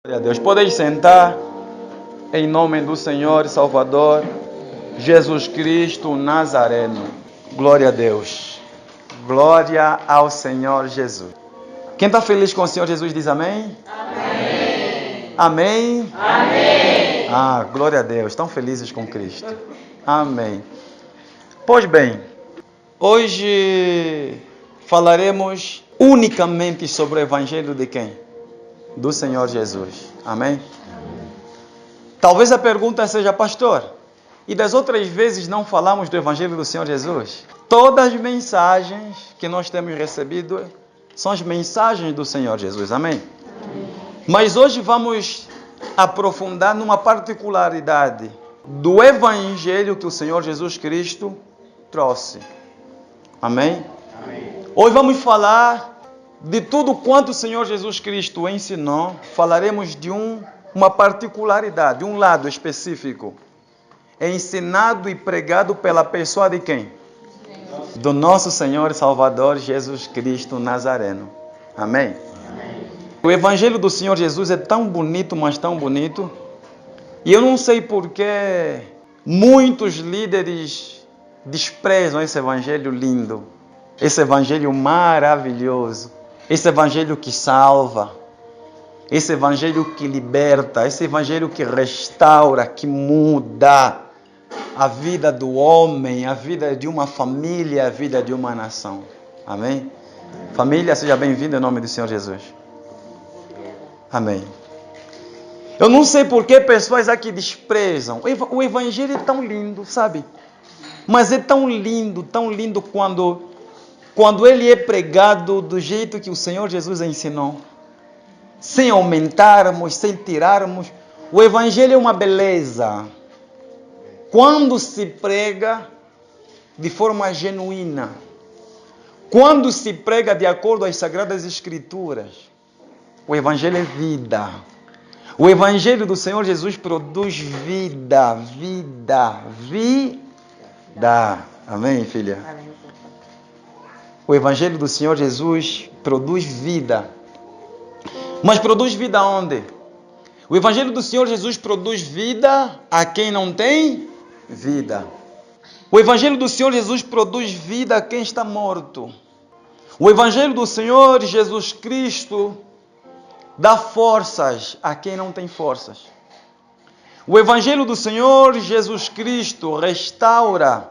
Glória a Deus. Podeis sentar em nome do Senhor e Salvador Jesus Cristo Nazareno. Glória a Deus. Glória ao Senhor Jesus. Quem está feliz com o Senhor Jesus diz amém? Amém. Amém? Amém. Glória a Deus. Estão felizes com Cristo? Amém. Pois bem, hoje falaremos unicamente sobre o Evangelho de quem? Do Senhor Jesus. Amém? Talvez a pergunta seja, pastor, e das outras vezes não falamos do Evangelho do Senhor Jesus? Todas as mensagens que nós temos recebido são as mensagens do Senhor Jesus. Amém? Mas hoje vamos aprofundar numa particularidade do Evangelho que o Senhor Jesus Cristo trouxe. Amém? Hoje vamos falar de tudo quanto o Senhor Jesus Cristo ensinou. Falaremos de uma particularidade, um lado específico, ensinado e pregado pela pessoa de quem? Do nosso Senhor e Salvador Jesus Cristo Nazareno. Amém? O Evangelho do Senhor Jesus é tão bonito, mas tão bonito, e eu não sei por que muitos líderes desprezam esse Evangelho lindo, esse Evangelho maravilhoso, esse Evangelho que salva, esse Evangelho que liberta, esse Evangelho que restaura, que muda a vida do homem, a vida de uma família, a vida de uma nação. Amém? Família, seja bem-vinda em nome do Senhor Jesus. Amém. Eu não sei por que pessoas aqui desprezam. O Evangelho é tão lindo, sabe? Mas é tão lindo quando ele é pregado do jeito que o Senhor Jesus ensinou. Sem aumentarmos, sem tirarmos. O Evangelho é uma beleza. Quando se prega de forma genuína. Quando se prega de acordo às Sagradas Escrituras. O Evangelho é vida. O Evangelho do Senhor Jesus produz vida. Amém, filha? Amém. O Evangelho do Senhor Jesus produz vida. Mas produz vida onde? O Evangelho do Senhor Jesus produz vida a quem não tem vida. O Evangelho do Senhor Jesus produz vida a quem está morto. O Evangelho do Senhor Jesus Cristo dá forças a quem não tem forças. O Evangelho do Senhor Jesus Cristo restaura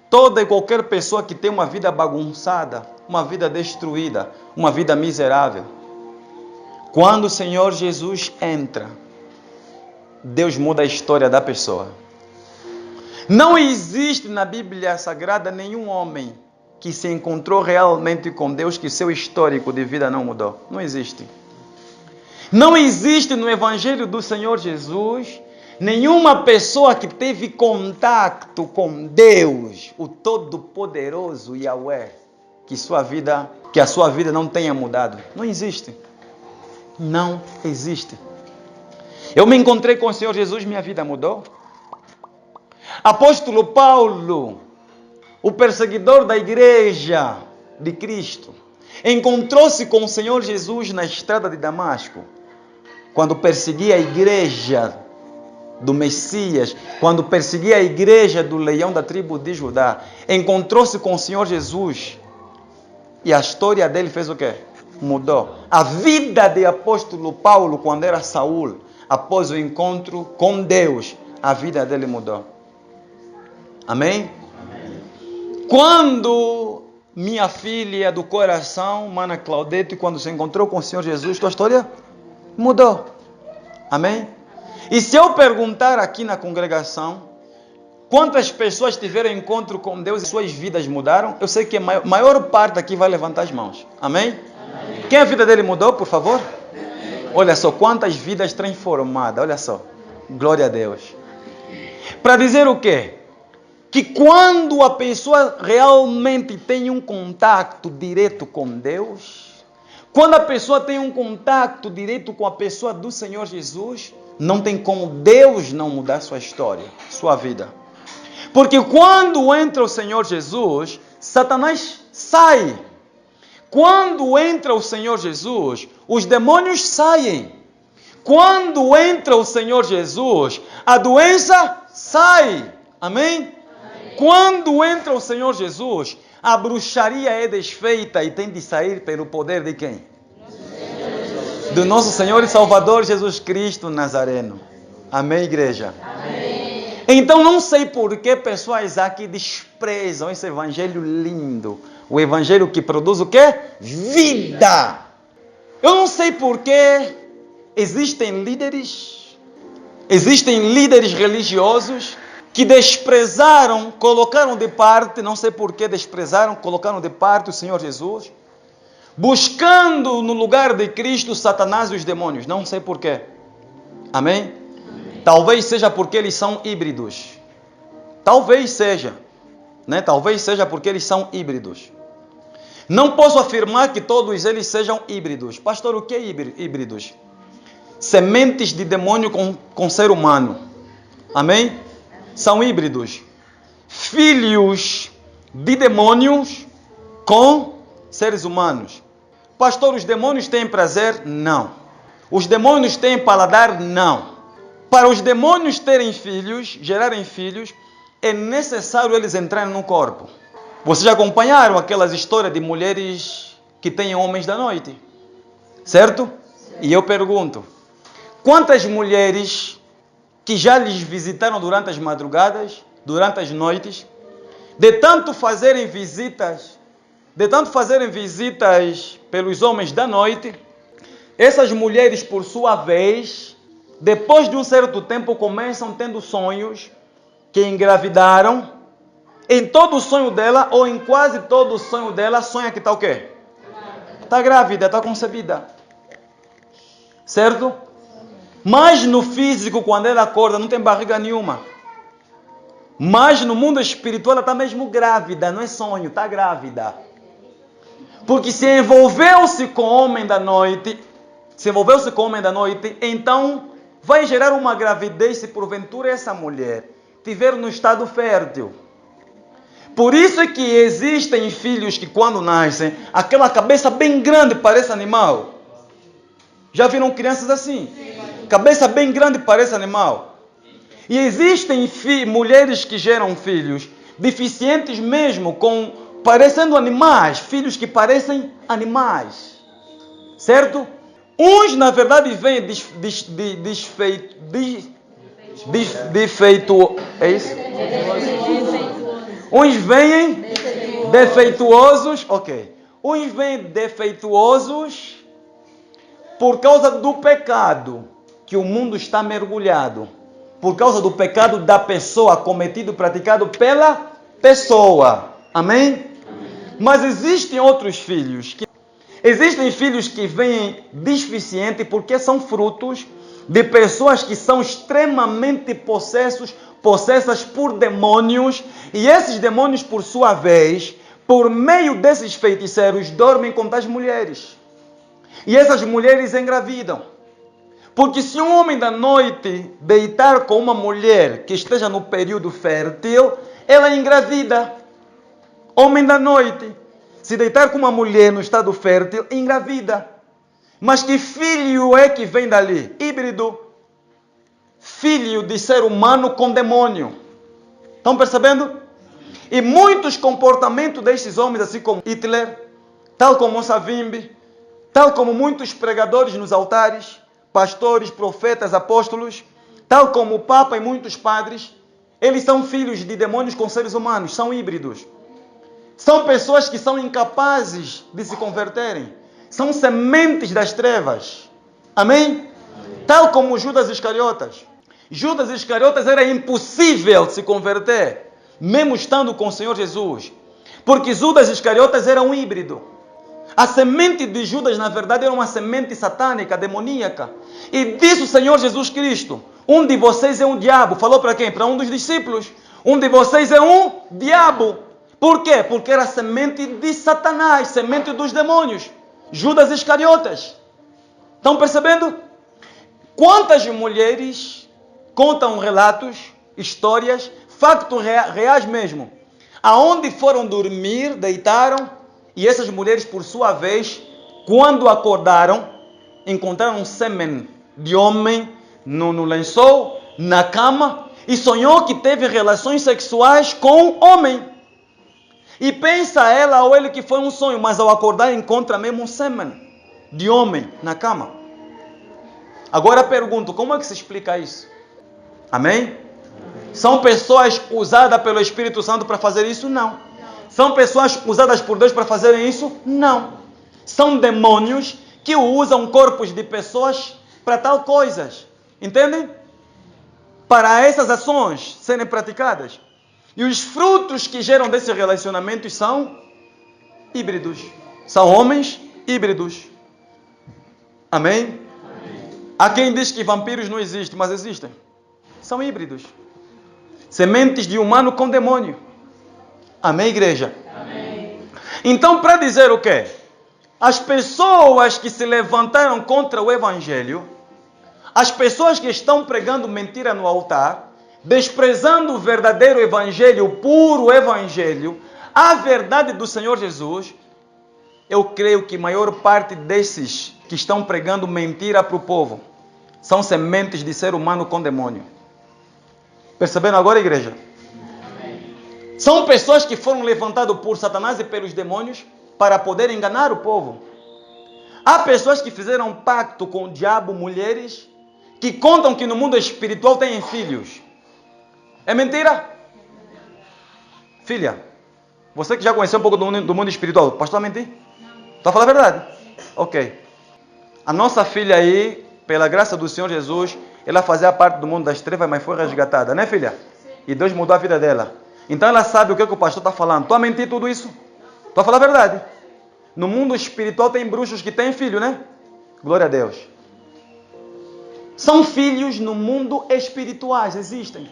toda e qualquer pessoa que tem uma vida bagunçada, uma vida destruída, uma vida miserável. Quando o Senhor Jesus entra, Deus muda a história da pessoa. Não existe na Bíblia Sagrada nenhum homem que se encontrou realmente com Deus que seu histórico de vida não mudou. Não existe. Não existe no Evangelho do Senhor Jesus nenhuma pessoa que teve contato com Deus, o Todo-Poderoso Yahweh, que a sua vida não tenha mudado. Não existe. Não existe. Eu me encontrei com o Senhor Jesus, minha vida mudou. Apóstolo Paulo, o perseguidor da igreja de Cristo, encontrou-se com o Senhor Jesus na estrada de Damasco, quando perseguia a igreja do Messias, quando perseguia a igreja do leão da tribo de Judá. Encontrou-se com o Senhor Jesus e a história dele fez o quê? Mudou. A vida de apóstolo Paulo, quando era Saul, após o encontro com Deus, a vida dele mudou. Amém? Quando minha filha do coração, Mana Claudete, quando se encontrou com o Senhor Jesus, tua história mudou. Amém? E se eu perguntar aqui na congregação, quantas pessoas tiveram encontro com Deus e suas vidas mudaram, eu sei que a maior parte aqui vai levantar as mãos. Amém? Quem a vida dele mudou, por favor? Olha só, quantas vidas transformadas, olha só. Glória a Deus. Para dizer o quê? Que quando a pessoa realmente tem um contato direto com Deus, quando a pessoa tem um contato direto com a pessoa do Senhor Jesus, não tem como Deus não mudar sua história, sua vida. Porque quando entra o Senhor Jesus, Satanás sai. Quando entra o Senhor Jesus, os demônios saem. quando entra o Senhor Jesus, a doença sai. Amém? Quando entra o Senhor Jesus, a bruxaria é desfeita e tem de sair pelo poder de quem? Do nosso Senhor e Salvador Jesus Cristo Nazareno. Amém, igreja? Amém. Então não sei por que pessoas aqui desprezam esse evangelho lindo. O evangelho que produz o quê? Vida. Eu não sei por que existem líderes religiosos que desprezaram, colocaram de parte, não sei por que desprezaram, colocaram de parte o Senhor Jesus, buscando no lugar de Cristo Satanás e os demônios. Não sei por quê. Amém? Talvez seja porque eles são híbridos. Talvez seja. Né? Talvez seja porque eles são híbridos. Não posso afirmar que todos eles sejam híbridos. Pastor, o que é híbridos? Sementes de demônio com ser humano. Amém? São híbridos. Filhos de demônios com seres humanos. Pastor, os demônios têm prazer? Não. Os demônios têm paladar? Não. Para os demônios terem filhos, gerarem filhos, é necessário eles entrarem no corpo. Vocês já acompanharam aquelas histórias de mulheres que têm homens da noite? Certo? E eu pergunto, quantas mulheres que já lhes visitaram durante as madrugadas, durante as noites, de tanto fazerem visitas pelos homens da noite, essas mulheres, por sua vez, depois de um certo tempo, começam tendo sonhos que engravidaram. Em todo o sonho dela, ou em quase todo o sonho dela, sonha que está o quê? Está grávida, está concebida. Certo? Mas no físico, quando ela acorda, não tem barriga nenhuma. Mas no mundo espiritual, ela está mesmo grávida, não é sonho, está grávida. Porque se envolveu-se com o homem da noite, então vai gerar uma gravidez se porventura essa mulher estiver no estado fértil. Por isso é que existem filhos que quando nascem, aquela cabeça bem grande parece animal. Já viram crianças assim? Cabeça bem grande parece animal. E existem mulheres que geram filhos deficientes mesmo, parecendo animais, filhos que parecem animais. Certo? Uns, na verdade, vêm é isso? Uns vêm defeituosos, ok. Uns vêm defeituosos por causa do pecado que o mundo está mergulhado. Por causa do pecado da pessoa cometido, praticado pela pessoa. Amém? Mas existem outros filhos. Existem filhos que vêm deficientes porque são frutos de pessoas que são extremamente possessas por demônios, e esses demônios, por sua vez, por meio desses feiticeiros, dormem com tais mulheres. E essas mulheres engravidam. Porque se um homem da noite deitar com uma mulher que esteja no período fértil, ela engravida. Homem da noite, se deitar com uma mulher no estado fértil, engravida. Mas que filho é que vem dali? Híbrido. Filho de ser humano com demônio. Estão percebendo? E muitos comportamentos destes homens, assim como Hitler, tal como Savimbi, tal como muitos pregadores nos altares, pastores, profetas, apóstolos, tal como o Papa e muitos padres, eles são filhos de demônios com seres humanos, são híbridos. São pessoas que são incapazes de se converterem. São sementes das trevas. Amém? Tal como Judas Iscariotas. Judas Iscariotas era impossível se converter, mesmo estando com o Senhor Jesus. Porque Judas Iscariotas era um híbrido. A semente de Judas, na verdade, era uma semente satânica, demoníaca. E disse o Senhor Jesus Cristo: um de vocês é um diabo. Falou para quem? Para um dos discípulos. Um de vocês é um diabo. Por quê? Porque era semente de Satanás, semente dos demônios. Judas Iscariotas. Estão percebendo? Quantas mulheres contam relatos, histórias, factos reais mesmo, aonde foram dormir, deitaram, e essas mulheres, por sua vez, quando acordaram, encontraram sêmen de homem no lençol, na cama, e sonhou que teve relações sexuais com homem. E pensa ela ou ele que foi um sonho, mas ao acordar encontra mesmo um sêmen de homem na cama. Agora pergunto, como é que se explica isso? Amém? São pessoas usadas pelo Espírito Santo para fazer isso? Não. São pessoas usadas por Deus para fazerem isso? Não. São demônios que usam corpos de pessoas para tal coisas. Entendem? Para essas ações serem praticadas. E os frutos que geram desses relacionamentos são híbridos. São homens híbridos. Amém? Há quem diz que vampiros não existem, mas existem. São híbridos. Sementes de humano com demônio. Amém, igreja? Amém. Então, para dizer o quê? As pessoas que se levantaram contra o Evangelho, as pessoas que estão pregando mentira no altar, desprezando o verdadeiro Evangelho, o puro Evangelho, a verdade do Senhor Jesus, eu creio que a maior parte desses que estão pregando mentira para o povo são sementes de ser humano com demônio. Perceberam agora, igreja? Amém. São pessoas que foram levantadas por Satanás e pelos demônios para poder enganar o povo. Há pessoas que fizeram pacto com o diabo, mulheres, que contam que no mundo espiritual têm filhos. É mentira? Filha, você que já conheceu um pouco do mundo espiritual, pastor, mentir? Está falando a verdade? Ok. A nossa filha aí, pela graça do Senhor Jesus, ela fazia parte do mundo das trevas, mas foi resgatada, né, filha? E Deus mudou a vida dela. Então ela sabe o que o pastor está falando. Tu a mentir tudo isso? Tu a falar a verdade? No mundo espiritual tem bruxos que têm filho, né? Glória a Deus. São filhos no mundo espirituais, existem.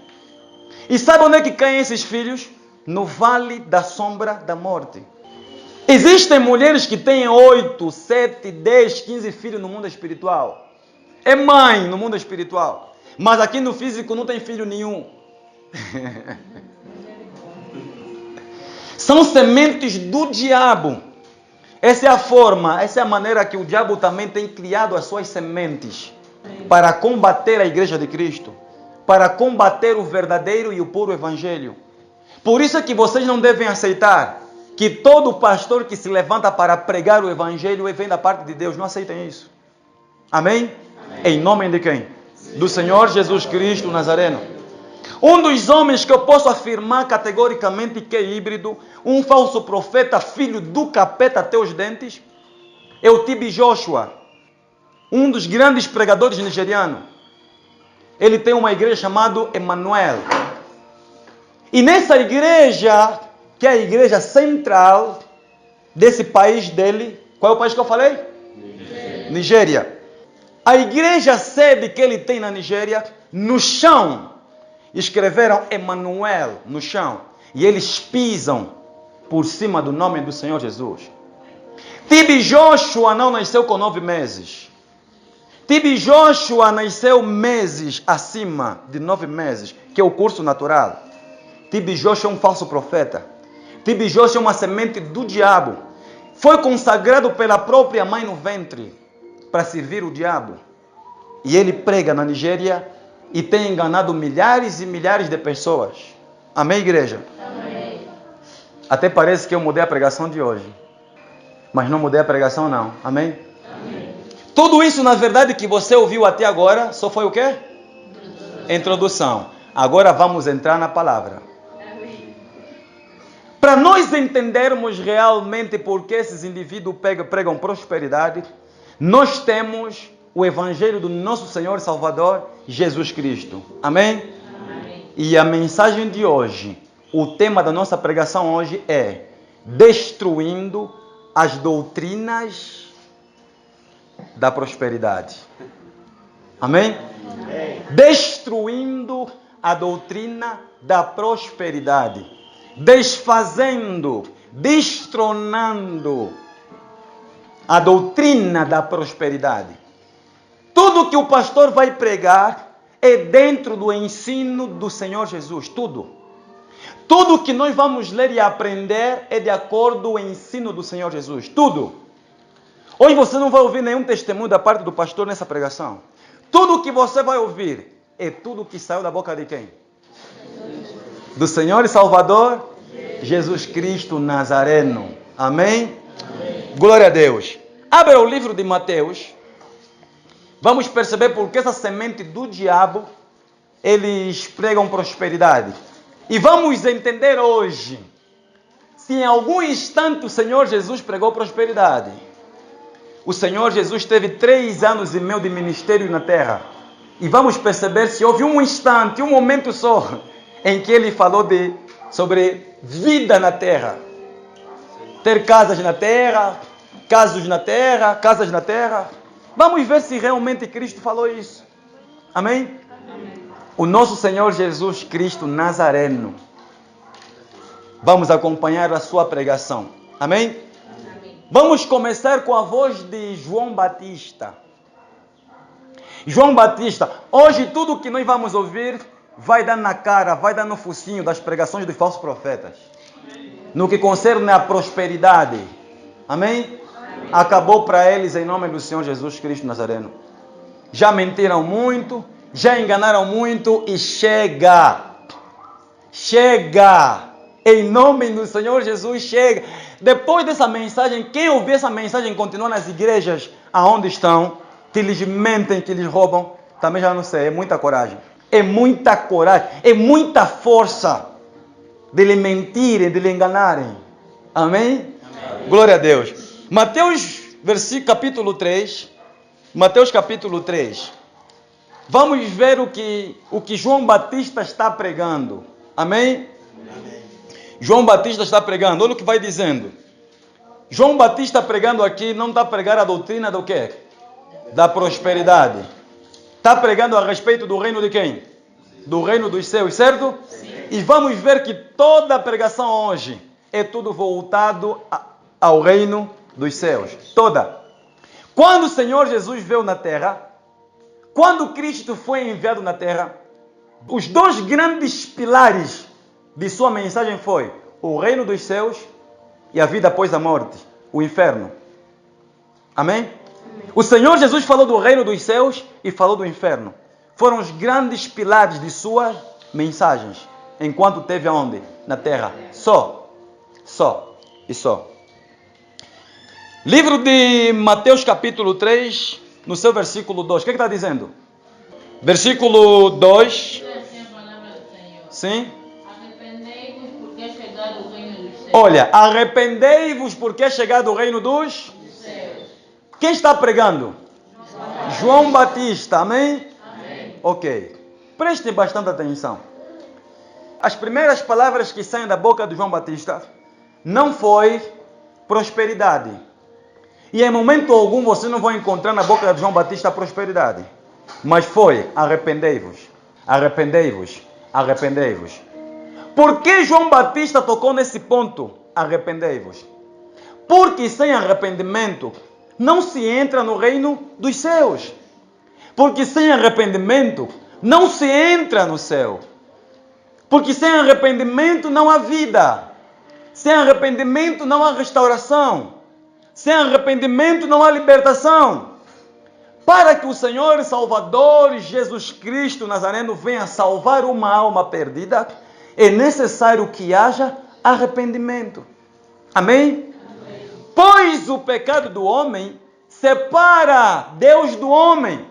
E sabe onde é que caem esses filhos? No vale da sombra da morte. Existem mulheres que têm 8, 7, 10, 15 filhos no mundo espiritual. É mãe no mundo espiritual. Mas aqui no físico não tem filho nenhum. São sementes do diabo. Essa é a forma, essa é a maneira que o diabo também tem criado as suas sementes para combater a igreja de Cristo, para combater o verdadeiro e o puro evangelho. Por isso é que vocês não devem aceitar que todo pastor que se levanta para pregar o evangelho vem da parte de Deus. Não aceitem isso. Amém? Amém. Em nome de quem? Do Senhor Jesus Cristo Nazareno. Um dos homens que eu posso afirmar categoricamente que é híbrido, um falso profeta, filho do capeta até os dentes, é o TB Joshua, um dos grandes pregadores nigerianos. Ele tem uma igreja chamada Emmanuel. E nessa igreja, que é a igreja central desse país dele, qual é o país que eu falei? Nigéria. A igreja sede que ele tem na Nigéria, no chão, escreveram Emmanuel no chão. E eles pisam por cima do nome do Senhor Jesus. TB Joshua não nasceu com 9 meses. TB Joshua nasceu meses acima de 9 meses, que é o curso natural. TB Joshua é um falso profeta. TB Joshua é uma semente do diabo. Foi consagrado pela própria mãe no ventre para servir o diabo. E ele prega na Nigéria e tem enganado milhares e milhares de pessoas. Amém, igreja? Amém. Até parece que eu mudei a pregação de hoje. Mas não mudei a pregação não. Amém? Amém. Tudo isso, na verdade, que você ouviu até agora, só foi o quê? Introdução. Agora vamos entrar na palavra. Para nós entendermos realmente por que esses indivíduos pregam prosperidade, nós temos o Evangelho do nosso Senhor e Salvador, Jesus Cristo. Amém? Amém. E a mensagem de hoje, o tema da nossa pregação hoje é destruindo as doutrinas da prosperidade. Amém? Amém. Destruindo a doutrina da prosperidade. Desfazendo, destronando a doutrina da prosperidade. Tudo que o pastor vai pregar é dentro do ensino do Senhor Jesus. Tudo. Tudo que nós vamos ler e aprender é de acordo com o ensino do Senhor Jesus. Tudo. Hoje você não vai ouvir nenhum testemunho da parte do pastor nessa pregação. Tudo que você vai ouvir é tudo que saiu da boca de quem? Do Senhor e Salvador Jesus Cristo Nazareno. Amém? Glória a Deus. Abra o livro de Mateus. Vamos perceber porque essa semente do diabo, eles pregam prosperidade. E vamos entender hoje, se em algum instante o Senhor Jesus pregou prosperidade. O Senhor Jesus teve 3 anos e meio de ministério na terra. E vamos perceber se houve um instante, um momento só, em que ele falou sobre vida na terra. Ter casas na terra, casos na terra, casas na terra. Vamos ver se realmente Cristo falou isso. Amém? Amém. O nosso Senhor Jesus Cristo Nazareno. Vamos acompanhar a sua pregação. Amém? Amém. Vamos começar com a voz de João Batista. João Batista, hoje tudo que nós vamos ouvir vai dar na cara, vai dar no focinho das pregações dos falsos profetas. No que concerne a prosperidade. Amém? Acabou para eles em nome do Senhor Jesus Cristo Nazareno. Já mentiram muito, já enganaram muito e chega. Chega. Em nome do Senhor Jesus, chega. Depois dessa mensagem, quem ouvir essa mensagem continua nas igrejas aonde estão, que lhes mentem, que lhes roubam, também já não sei, é muita coragem. É muita coragem, é muita força de lhe mentirem, de lhe enganarem. Amém? Amém. Glória a Deus. Mateus, capítulo 3. Mateus capítulo 3. Vamos ver o que João Batista está pregando. Amém? Amém? João Batista está pregando. Olha o que vai dizendo. João Batista pregando aqui não está pregando a doutrina do quê? Da prosperidade. Está pregando a respeito do reino de quem? Do reino dos céus, certo? Sim. E vamos ver que toda a pregação hoje é tudo voltado ao reino dos céus. Toda. Quando o Senhor Jesus veio na terra, quando Cristo foi enviado na terra, os 2 grandes pilares de sua mensagem foi o reino dos céus e a vida após a morte, o inferno. Amém? Amém. O Senhor Jesus falou do reino dos céus e falou do inferno. Foram os grandes pilares de suas mensagens, enquanto teve aonde? Na terra. Só. Livro de Mateus capítulo 3, no seu versículo 2. O que está dizendo? Versículo 2. Sim. Arrependei-vos porque é chegado o reino dos céus. Olha, arrependei-vos porque é chegado o reino dos céus. Quem está pregando? João Batista. Amém? Amém. Ok. Prestem bastante atenção. As primeiras palavras que saem da boca de João Batista não foi prosperidade. E em momento algum você não vai encontrar na boca de João Batista prosperidade. Mas foi arrependei-vos. Arrependei-vos. Arrependei-vos. Por que João Batista tocou nesse ponto? Arrependei-vos. Porque sem arrependimento não se entra no reino dos céus. Porque sem arrependimento não se entra no céu. Porque sem arrependimento não há vida. Sem arrependimento não há restauração. Sem arrependimento não há libertação. Para que o Senhor e Salvador Jesus Cristo Nazareno venha salvar uma alma perdida, é necessário que haja arrependimento. Amém? Amém. Pois o pecado do homem separa Deus do homem.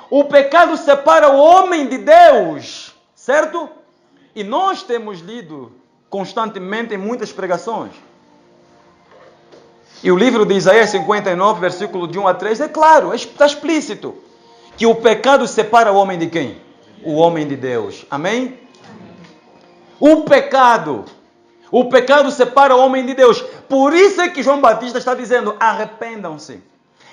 O pecado separa o homem de Deus. Certo? E nós temos lido constantemente em muitas pregações. E o livro de Isaías 59, versículo de 1 a 3, é claro, está explícito, que o pecado separa o homem de quem? O homem de Deus. Amém? O pecado separa o homem de Deus. Por isso é que João Batista está dizendo, arrependam-se.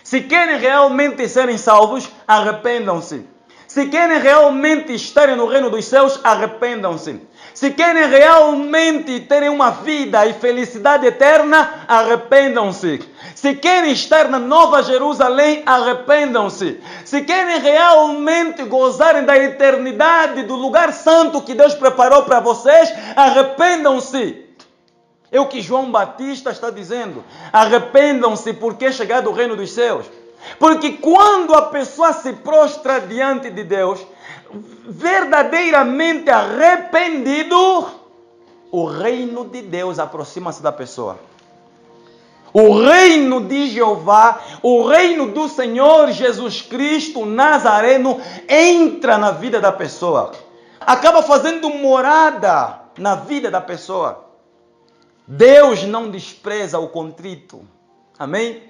Se querem realmente serem salvos, arrependam-se. Se querem realmente estarem no reino dos céus, arrependam-se. Se querem realmente terem uma vida e felicidade eterna, arrependam-se. Se querem estar na Nova Jerusalém, arrependam-se. Se querem realmente gozarem da eternidade, do lugar santo que Deus preparou para vocês, arrependam-se. É o que João Batista está dizendo. Arrependam-se porque é chegado o reino dos céus. Porque quando a pessoa se prostra diante de Deus, verdadeiramente arrependido, o reino de Deus aproxima-se da pessoa. O reino de Jeová, o reino do Senhor Jesus Cristo Nazareno entra na vida da pessoa. Acaba fazendo morada na vida da pessoa. Deus não despreza o contrito. Amém?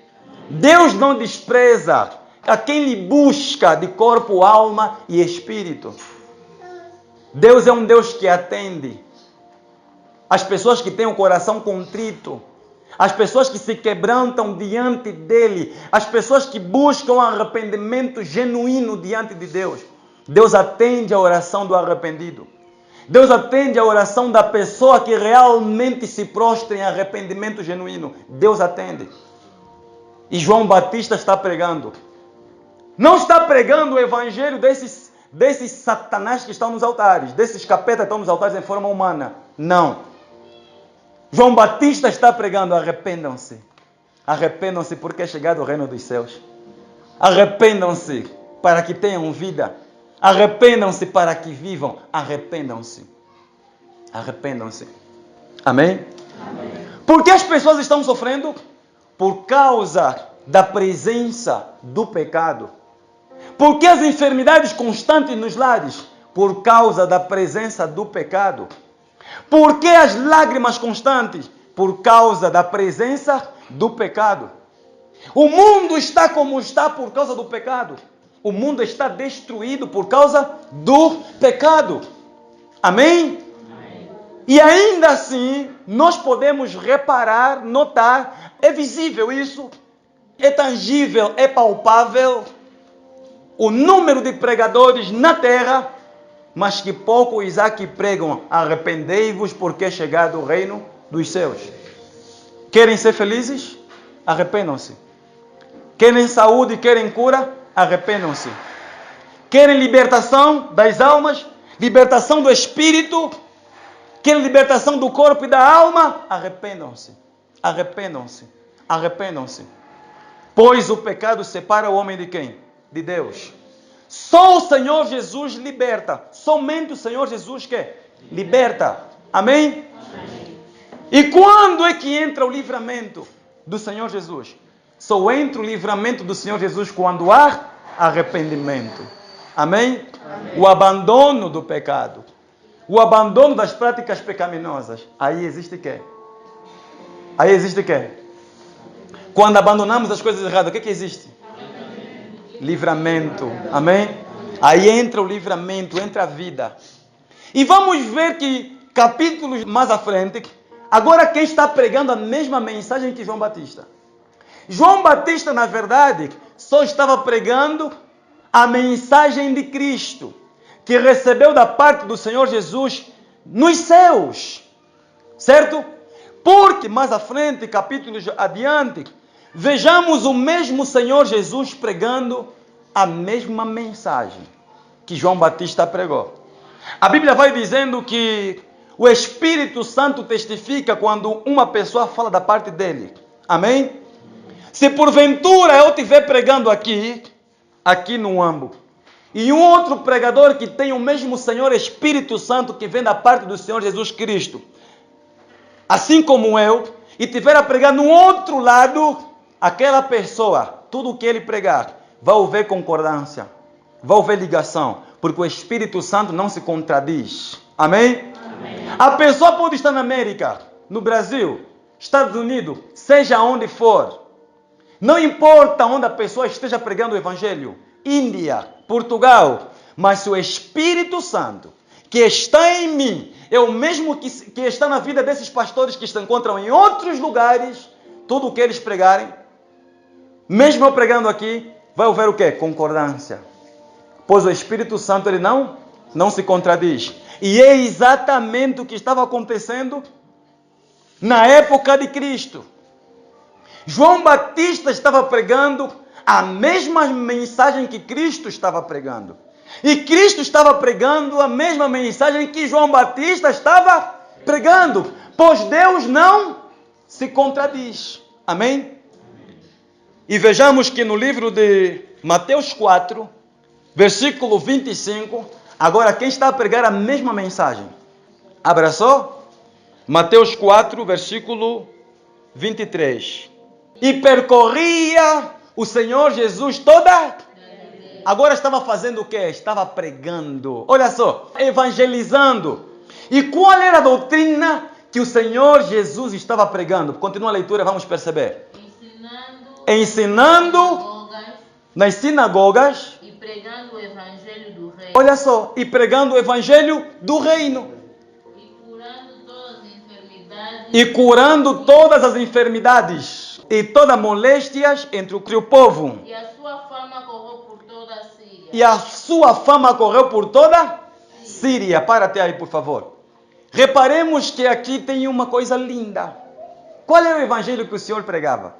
Deus não despreza a quem lhe busca de corpo, alma e espírito. Deus é um Deus que atende as pessoas que têm o coração contrito, as pessoas que se quebrantam diante dele, as pessoas que buscam arrependimento genuíno diante de Deus. Deus atende a oração do arrependido. Deus atende a oração da pessoa que realmente se prostra em arrependimento genuíno. Deus atende. E João Batista está pregando. Não está pregando o evangelho desses satanás que estão nos altares, desses capetas que estão nos altares em forma humana. Não. João Batista está pregando: arrependam-se. Arrependam-se porque é chegado o reino dos céus. Arrependam-se para que tenham vida. Arrependam-se para que vivam. Arrependam-se. Arrependam-se. Amém? Amém? Por que as pessoas estão sofrendo? Por causa da presença do pecado. Por que as enfermidades constantes nos lares? Por causa da presença do pecado. Por que as lágrimas constantes? Por causa da presença do pecado. O mundo está como está por causa do pecado. O mundo está destruído por causa do pecado. Amém? Amém? E ainda assim, nós podemos reparar, notar, é visível isso, é tangível, é palpável, o número de pregadores na terra, mas que poucos há que pregam: arrependei-vos porque é chegado o reino dos céus. Querem ser felizes? Arrependam-se. Querem saúde, querem cura? Arrependam-se. Querem libertação das almas? Libertação do espírito? Querem libertação do corpo e da alma? Arrependam-se. Arrependam-se. Arrependam-se. Pois o pecado separa o homem de quem? De Deus. Só o Senhor Jesus liberta. Somente o Senhor Jesus que liberta. Amém? Amém? E quando é que entra o livramento do Senhor Jesus? Só entra o livramento do Senhor Jesus quando há arrependimento. Amém? Amém? O abandono do pecado. O abandono das práticas pecaminosas. Aí existe quê? Aí existe quê? Quando abandonamos as coisas erradas, o que existe? Livramento. Amém? Aí entra o livramento, entra a vida. E vamos ver que capítulos mais à frente, agora quem está pregando a mesma mensagem que João Batista? João Batista, na verdade, só estava pregando a mensagem de Cristo, que recebeu da parte do Senhor Jesus nos céus. Certo? Porque mais à frente, capítulos adiante, vejamos o mesmo Senhor Jesus pregando a mesma mensagem que João Batista pregou. A Bíblia vai dizendo que o Espírito Santo testifica quando uma pessoa fala da parte dele. Amém? Se porventura eu estiver pregando aqui no Ambo, e um outro pregador que tem o mesmo Senhor Espírito Santo que vem da parte do Senhor Jesus Cristo, assim como eu, e estiver a pregar no outro lado, aquela pessoa, tudo o que ele pregar, vai haver concordância, vai haver ligação, porque o Espírito Santo não se contradiz. Amém? Amém. A pessoa pode estar na América, no Brasil, Estados Unidos, seja onde for. Não importa onde a pessoa esteja pregando o Evangelho, Índia, Portugal, mas se o Espírito Santo que está em mim é o mesmo que está na vida desses pastores que se encontram em outros lugares, tudo o que eles pregarem, mesmo eu pregando aqui, vai haver o quê? Concordância. Pois o Espírito Santo ele não se contradiz. E é exatamente o que estava acontecendo na época de Cristo. João Batista estava pregando a mesma mensagem que Cristo estava pregando. E Cristo estava pregando a mesma mensagem que João Batista estava pregando. Pois Deus não se contradiz. Amém? E vejamos que no livro de Mateus 4, versículo 25, agora quem está a pregar a mesma mensagem? Abraçou? Mateus 4, versículo 23. E percorria o Senhor Jesus toda. Agora estava fazendo o quê? Estava pregando. Olha só, evangelizando. E qual era a doutrina que o Senhor Jesus estava pregando? Continua a leitura, vamos perceber. Ensinando nas sinagogas e pregando o evangelho do reino. Olha só, e pregando o evangelho do reino. E curando todas as enfermidades e todas as moléstias entre o povo. E a sua fama correu por toda a Síria. E a sua fama correu por toda a Síria. Para até aí, por favor. Reparemos que aqui tem uma coisa linda. Qual é o evangelho que o Senhor pregava?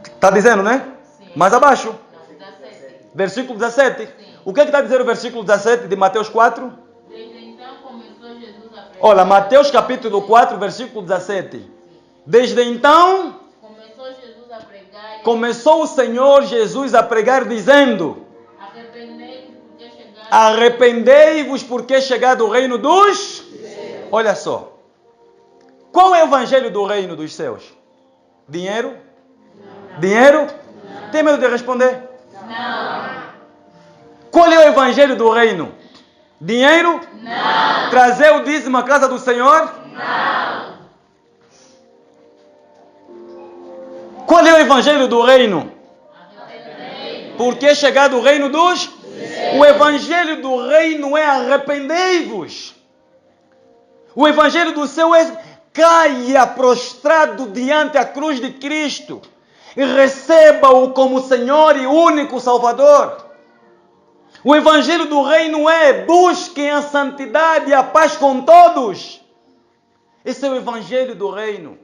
Está dizendo, né? Sim. Mais abaixo. Não, 17. Versículo 17. Sim. O que está a dizer o versículo 17 de Mateus 4? Desde então começou Jesus a pregar. Olha, Mateus capítulo 4, versículo 17. Desde então, começou o Senhor Jesus a pregar dizendo: arrependei-vos porque é chegado o reino dos céus. Olha só. Qual é o evangelho do reino dos céus? Dinheiro? Não. Dinheiro? Não. Tem medo de responder? Não. Qual é o evangelho do reino? Dinheiro? Não. Trazer o dízimo à casa do Senhor? Não. Qual é o evangelho do reino? Porque é chegado o reino dos céus. O evangelho do reino é arrependei-vos. O evangelho do céu é caia prostrado diante a cruz de Cristo e receba-o como Senhor e único Salvador. O evangelho do reino é busquem a santidade e a paz com todos. Esse é o evangelho do reino.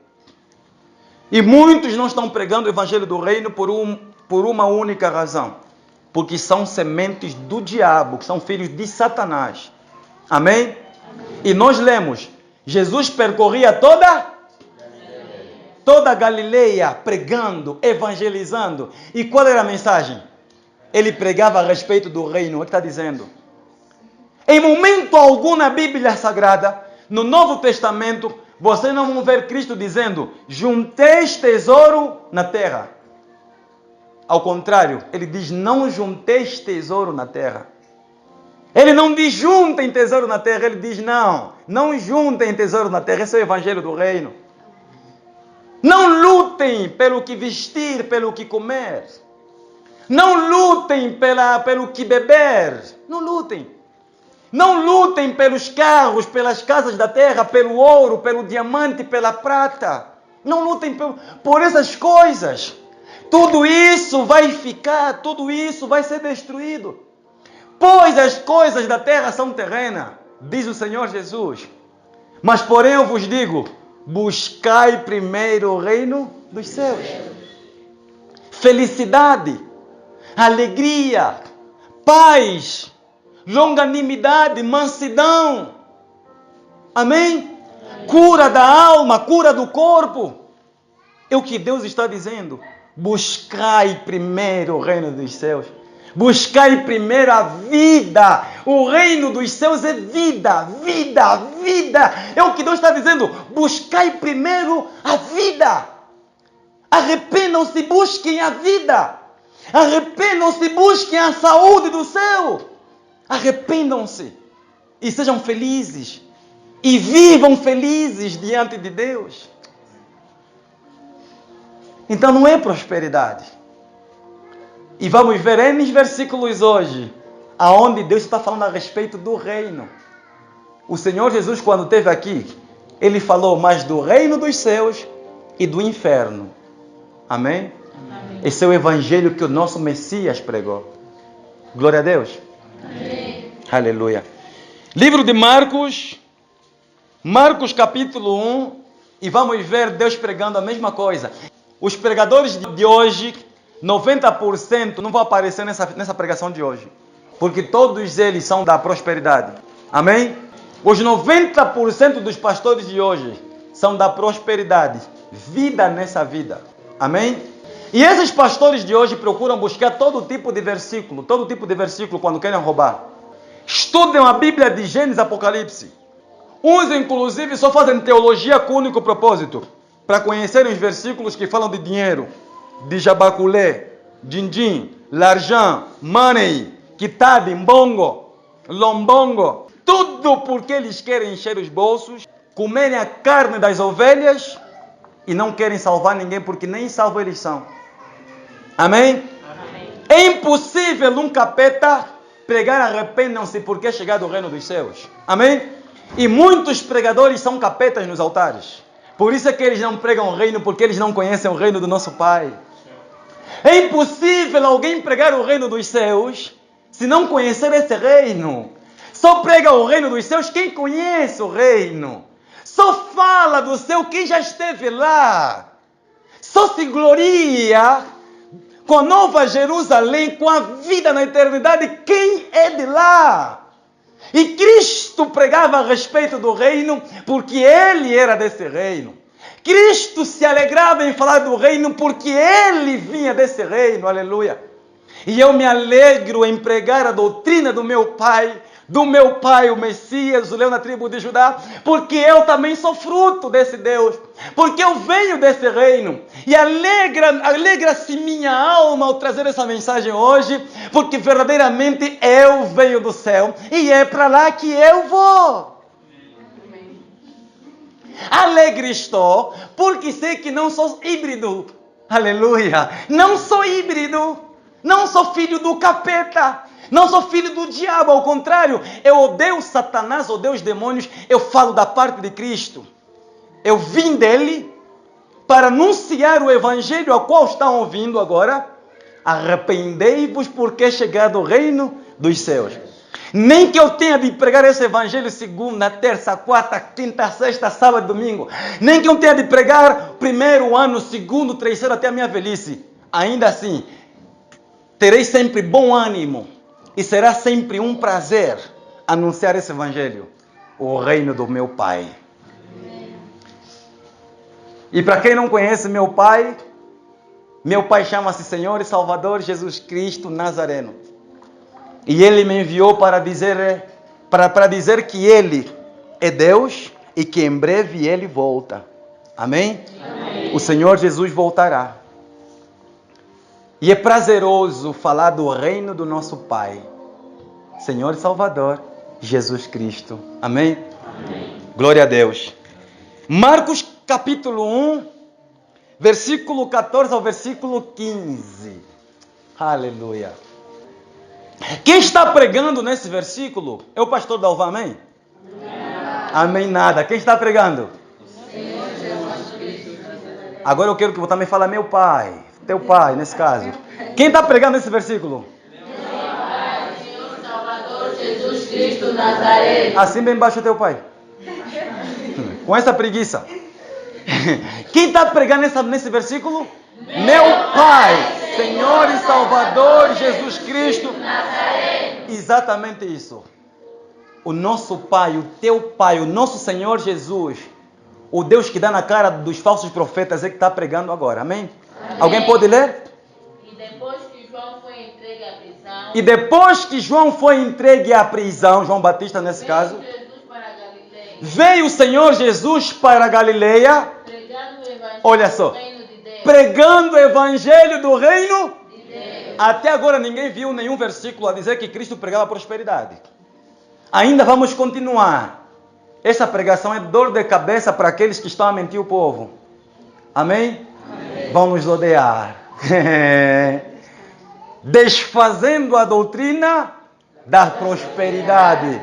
E muitos não estão pregando o evangelho do reino por uma única razão. Porque são sementes do diabo, que são filhos de Satanás. Amém? E nós lemos, Jesus percorria toda a Galileia, pregando, evangelizando. E qual era a mensagem? Ele pregava a respeito do reino. O que está dizendo? Em momento algum na Bíblia Sagrada, no Novo Testamento, vocês não vão ver Cristo dizendo, junteis tesouro na terra. Ao contrário, ele diz, não junteis tesouro na terra. Ele não diz juntem tesouro na terra, ele diz não juntem tesouro na terra. Esse é o evangelho do reino. Não lutem pelo que vestir, pelo que comer. Não lutem pelo que beber. Não lutem. Não lutem pelos carros, pelas casas da terra, pelo ouro, pelo diamante, pela prata. Não lutem por essas coisas. Tudo isso vai ficar, tudo isso vai ser destruído. Pois as coisas da terra são terrenas, diz o Senhor Jesus. Mas porém eu vos digo, buscai primeiro o reino dos céus. Felicidade, alegria, paz, longanimidade, mansidão. Amém? Cura da alma, cura do corpo. É o que Deus está dizendo. Buscai primeiro o reino dos céus. Buscai primeiro a vida. O reino dos céus é vida, vida, vida. É o que Deus está dizendo. Buscai primeiro a vida. Arrependam-se, busquem a vida. Arrependam-se, busquem a saúde do céu. Arrependam-se e sejam felizes. E vivam felizes diante de Deus. Então não é prosperidade. E vamos ver N versículos hoje, aonde Deus está falando a respeito do reino. O Senhor Jesus, quando esteve aqui, Ele falou mais do reino dos céus e do inferno. Amém? Amém. Esse é o evangelho que o nosso Messias pregou. Glória a Deus. Amém. Aleluia. Livro de Marcos, Marcos capítulo 1, e vamos ver Deus pregando a mesma coisa. Os pregadores de hoje, 90% não vão aparecer nessa pregação de hoje. Porque todos eles são da prosperidade. Amém? Os 90% dos pastores de hoje são da prosperidade. vida nessa vida. Amém? E esses pastores de hoje procuram buscar todo tipo de versículo quando querem roubar. Estudam a Bíblia de Gênesis e Apocalipse. Uns, inclusive, só fazem teologia com o único propósito, para conhecerem os versículos que falam de dinheiro, de jabaculé, din-din, l'argent, money, kitade, mbongo, lombongo. Tudo porque eles querem encher os bolsos, comerem a carne das ovelhas e não querem salvar ninguém porque nem salvo eles são. Amém? Amém. É impossível um capeta pregar arrependam-se porque é chegado o reino dos céus. Amém? E muitos pregadores são capetas nos altares. Por isso é que eles não pregam o reino, porque eles não conhecem o reino do nosso Pai. É impossível alguém pregar o reino dos céus se não conhecer esse reino. Só prega o reino dos céus quem conhece o reino. Só fala do céu quem já esteve lá. Só se gloria com a Nova Jerusalém, com a vida na eternidade, quem é de lá. E Cristo pregava a respeito do reino porque Ele era desse reino. Cristo se alegrava em falar do reino porque Ele vinha desse reino. Aleluia. E eu me alegro em pregar a doutrina do meu Pai, o Messias, o leão da tribo de Judá, porque eu também sou fruto desse Deus, porque eu venho desse reino, e alegra-se minha alma ao trazer essa mensagem hoje, porque verdadeiramente eu venho do céu, e é para lá que eu vou. Alegre estou, porque sei que não sou híbrido, aleluia, não sou híbrido, não sou filho do capeta, não sou filho do diabo, ao contrário, eu odeio Satanás, odeio os demônios, eu falo da parte de Cristo. Eu vim dele para anunciar o evangelho ao qual estão ouvindo agora. Arrependei-vos porque é chegado o reino dos céus. Nem que eu tenha de pregar esse evangelho segunda, terça, quarta, quinta, sexta, sábado, domingo. Nem que eu tenha de pregar primeiro ano, segundo, terceiro, até a minha velhice. Ainda assim, terei sempre bom ânimo. E será sempre um prazer anunciar esse evangelho, o reino do meu Pai. E para quem não conhece meu Pai chama-se Senhor e Salvador Jesus Cristo Nazareno. E Ele me enviou para dizer que Ele é Deus e que em breve Ele volta. Amém? Amém. O Senhor Jesus voltará. E é prazeroso falar do reino do nosso Pai, Senhor e Salvador, Jesus Cristo. Amém? Amém. Glória a Deus. Marcos capítulo 1, versículo 14 ao versículo 15. Aleluia. Quem está pregando nesse versículo é o pastor Dalva, amém? Amém nada. Quem está pregando? Senhor Jesus Cristo. Agora eu quero que você também fale meu Pai. Teu Pai, nesse caso. Quem está pregando esse versículo? Meu Pai, Senhor Salvador, Jesus Cristo Nazareno. Assim bem baixo teu Pai. Com essa preguiça. Quem está pregando nesse versículo? Meu Pai, Senhor e Salvador, Jesus Cristo Nazareno. Exatamente isso. O nosso Pai, o teu Pai, o nosso Senhor Jesus, o Deus que dá na cara dos falsos profetas é que está pregando agora. Amém? Amém. Alguém pode ler? E depois que João foi entregue à prisão, João Batista nesse caso, veio o Senhor Jesus para a Galileia, olha só, pregando o evangelho do reino de Deus. Até agora ninguém viu nenhum versículo a dizer que Cristo pregava prosperidade. Ainda vamos continuar. Essa pregação é dor de cabeça para aqueles que estão a mentir o povo. Amém? Amém. Vamos rodear. Desfazendo a doutrina da prosperidade.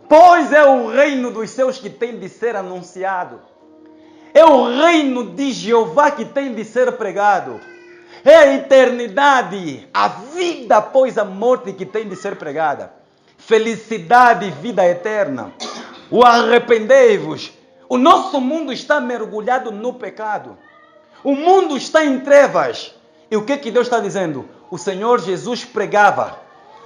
Pois é o reino dos céus que tem de ser anunciado. É o reino de Jeová que tem de ser pregado. É a eternidade, a vida após a morte que tem de ser pregada. Felicidade e vida eterna. O arrependei-vos. O nosso mundo está mergulhado no pecado. O mundo está em trevas. E o que Deus está dizendo? O Senhor Jesus pregava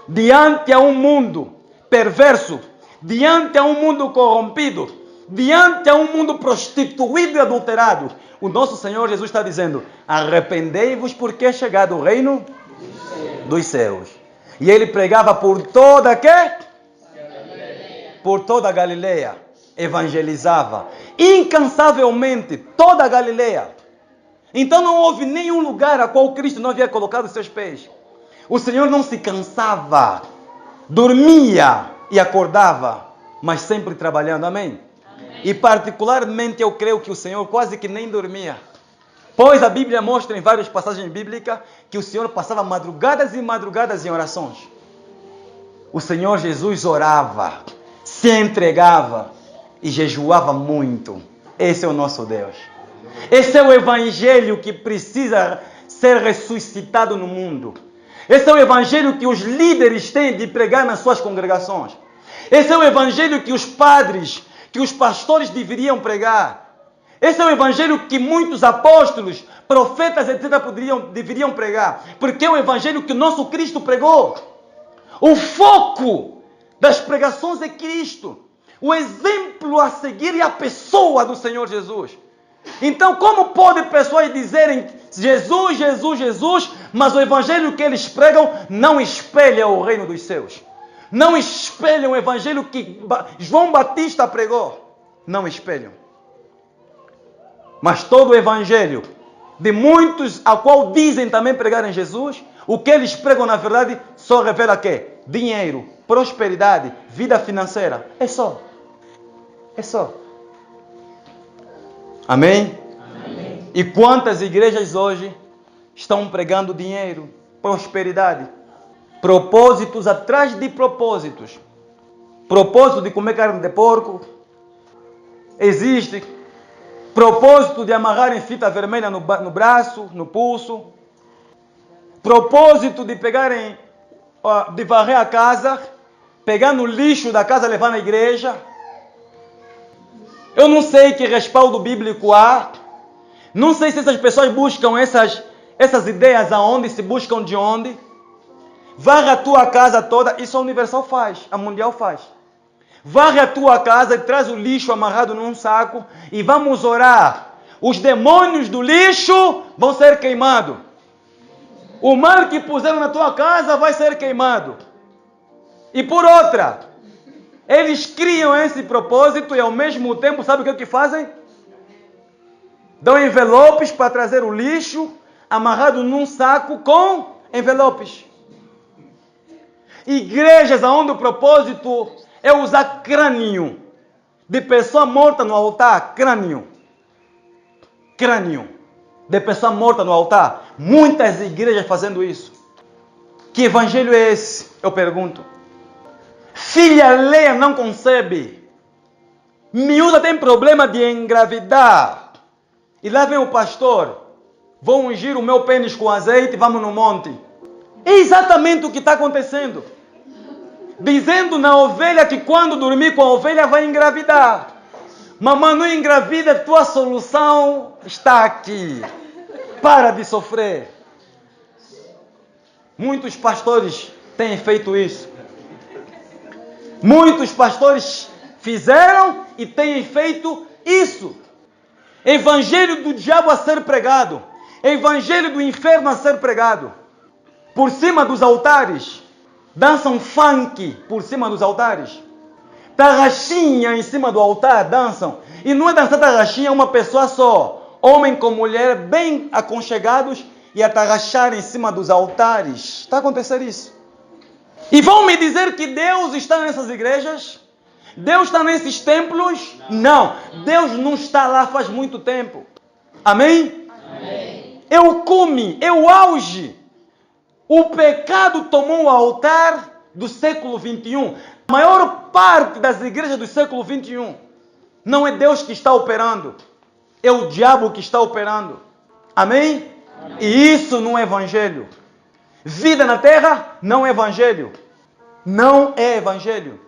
diante a um mundo perverso, diante a um mundo corrompido, diante a um mundo prostituído e adulterado, o nosso Senhor Jesus está dizendo: arrependei-vos porque é chegado o reino dos céus. E ele pregava por toda por toda a Galileia, evangelizava incansavelmente toda a Galileia. Então não houve nenhum lugar a qual Cristo não havia colocado seus pés. O Senhor não se cansava, dormia e acordava, mas sempre trabalhando, amém? E particularmente eu creio que o Senhor quase que nem dormia. Pois a Bíblia mostra em várias passagens bíblicas que o Senhor passava madrugadas e madrugadas em orações. O Senhor Jesus orava, se entregava e jejuava muito. Esse é o nosso Deus. Esse é o evangelho que precisa ser ressuscitado no mundo. Esse é o evangelho que os líderes têm de pregar nas suas congregações. Esse é o evangelho que os padres, que os pastores deveriam pregar. Esse é o evangelho que muitos apóstolos, profetas, etc. deveriam pregar. Porque é o evangelho que o nosso Cristo pregou. O foco das pregações é Cristo. O exemplo a seguir é a pessoa do Senhor Jesus. Então, como pode pessoas dizerem Jesus, Jesus, Jesus, mas o evangelho que eles pregam não espelha o reino dos céus? Não espelham o evangelho que João Batista pregou. Não espelham. Mas todo o evangelho de muitos a qual dizem também pregar em Jesus, o que eles pregam na verdade só revela que dinheiro, prosperidade, vida financeira. É só. É só. Amém? Amém? E quantas igrejas hoje estão pregando dinheiro, prosperidade, propósitos atrás de propósitos. Propósito de comer carne de porco. Existe propósito de amarrar em fita vermelha no braço, no pulso. Propósito de pegarem, de varrer a casa, pegar no lixo da casa e levar na igreja. Eu não sei que respaldo bíblico há. Não sei se essas pessoas buscam essas ideias aonde, se buscam de onde. Varre a tua casa toda, isso a Universal faz, a Mundial faz. Varre a tua casa e traz o lixo amarrado num saco e vamos orar. Os demônios do lixo vão ser queimados. O mal que puseram na tua casa vai ser queimado. E por outra, eles criam esse propósito e ao mesmo tempo, sabe o que fazem? Dão envelopes para trazer o lixo amarrado num saco com envelopes. Igrejas onde o propósito é usar crânio de pessoa morta no altar. Crânio de pessoa morta no altar. Muitas igrejas fazendo isso. Que evangelho é esse? Eu pergunto. Filha alheia não concebe. Miúda tem problema de engravidar. E lá vem o pastor. Vou ungir o meu pênis com azeite e vamos no monte. É exatamente o que está acontecendo. Dizendo na ovelha que quando dormir com a ovelha vai engravidar. Mamãe, não engravida, tua solução está aqui. Para de sofrer. Muitos pastores têm feito isso. Muitos pastores fizeram e têm feito isso. Evangelho do diabo a ser pregado. Evangelho do inferno a ser pregado. Por cima dos altares. Dançam funk por cima dos altares. Tarraxinha em cima do altar, dançam. E não é dançar tarraxinha, é uma pessoa só. Homem com mulher bem aconchegados e a tarraxar em cima dos altares. Está acontecendo isso. E vão me dizer que Deus está nessas igrejas? Deus está nesses templos? Não. Deus não está lá faz muito tempo. Amém? Amém. É o cume, é o auge. O pecado tomou o altar do século 21. A maior parte das igrejas do século 21 não é Deus que está operando. É o diabo que está operando. Amém? Amém. E isso não é evangelho. Vida na terra não é evangelho. Não é evangelho.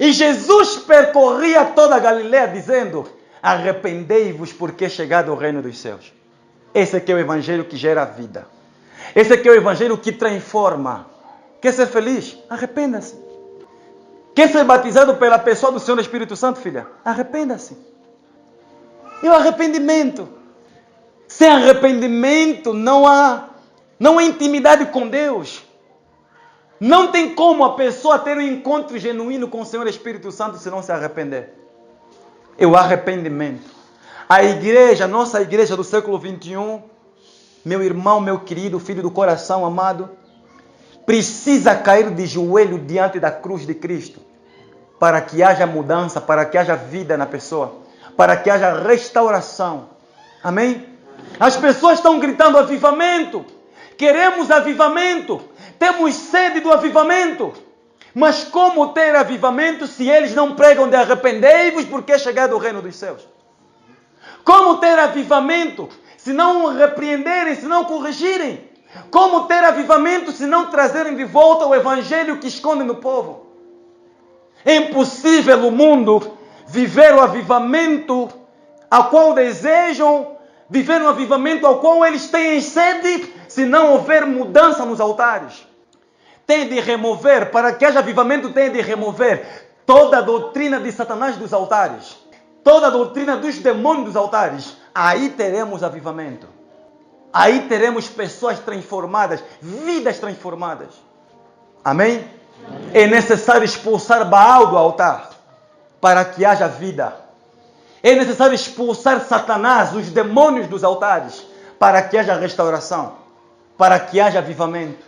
E Jesus percorria toda a Galileia dizendo: arrependei-vos porque é chegado o reino dos céus. Esse aqui é o evangelho que gera vida. Esse aqui é o evangelho que transforma. Quer ser feliz? Arrependa-se. Quer ser batizado pela pessoa do Senhor Espírito Santo, filha? Arrependa-se. E o arrependimento. Sem arrependimento não há intimidade com Deus. Não tem como a pessoa ter um encontro genuíno com o Senhor Espírito Santo se não se arrepender. É o arrependimento. A igreja, nossa igreja do século 21, meu irmão, meu querido, filho do coração amado, precisa cair de joelho diante da cruz de Cristo para que haja mudança, para que haja vida na pessoa, para que haja restauração. Amém? As pessoas estão gritando avivamento. Queremos avivamento. Temos sede do avivamento. Mas como ter avivamento se eles não pregam de arrependei-vos porque é chegado o reino dos céus? Como ter avivamento se não repreenderem, se não corrigirem? Como ter avivamento se não trazerem de volta o evangelho que escondem no povo? É impossível o mundo viver o avivamento ao qual desejam, viver um avivamento ao qual eles têm sede, se não houver mudança nos altares. Tem de remover, para que haja avivamento, tem de remover toda a doutrina de Satanás dos altares, toda a doutrina dos demônios dos altares. Aí teremos avivamento. Aí teremos pessoas transformadas, vidas transformadas. Amém? É necessário expulsar Baal do altar para que haja vida. É necessário expulsar Satanás, os demônios dos altares, para que haja restauração, para que haja avivamento.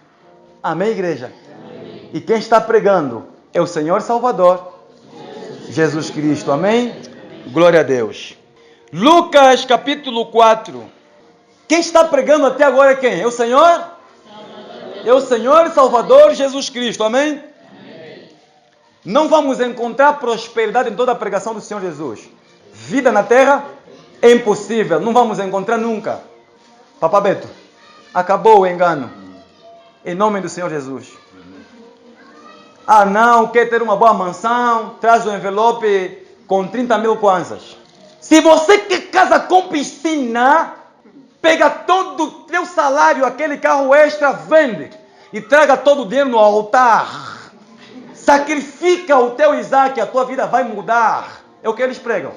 Amém, igreja? Amém. E quem está pregando é o Senhor Salvador, Jesus Cristo. Amém? Glória a Deus. Lucas capítulo 4. Quem está pregando até agora é quem? É o Senhor? Salvador. É o Senhor Salvador Jesus Cristo. Amém? Amém? Não vamos encontrar prosperidade em toda a pregação do Senhor Jesus. Vida na terra é impossível. Não vamos encontrar nunca. Papá Beto, acabou o engano. Em nome do Senhor Jesus. Ah, não, quer ter uma boa mansão? Traz um envelope com 30 mil kwanzas. Se você quer casa com piscina, pega todo o teu salário, aquele carro extra, vende. E traga todo o dinheiro no altar. Sacrifica o teu Isaac, a tua vida vai mudar. É o que eles pregam.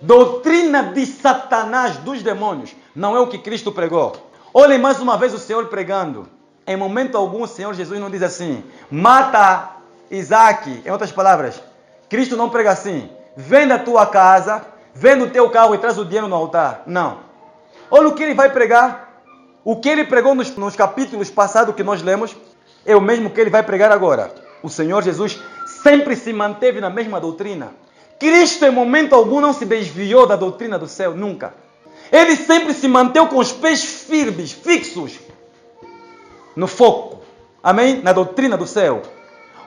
Doutrina de Satanás, dos demônios. Não é o que Cristo pregou. Olhem mais uma vez o Senhor pregando. Em momento algum o Senhor Jesus não diz assim: mata Isaac. Em outras palavras, Cristo não prega assim: vende a tua casa, vende o teu carro e traz o dinheiro no altar. Não. Olha o que ele vai pregar. O que ele pregou nos capítulos passados que nós lemos é o mesmo que ele vai pregar agora. O Senhor Jesus sempre se manteve na mesma doutrina. Cristo em momento algum não se desviou da doutrina do céu, nunca. Ele sempre se manteve com os pés firmes, fixos no foco, amém? Na doutrina do céu.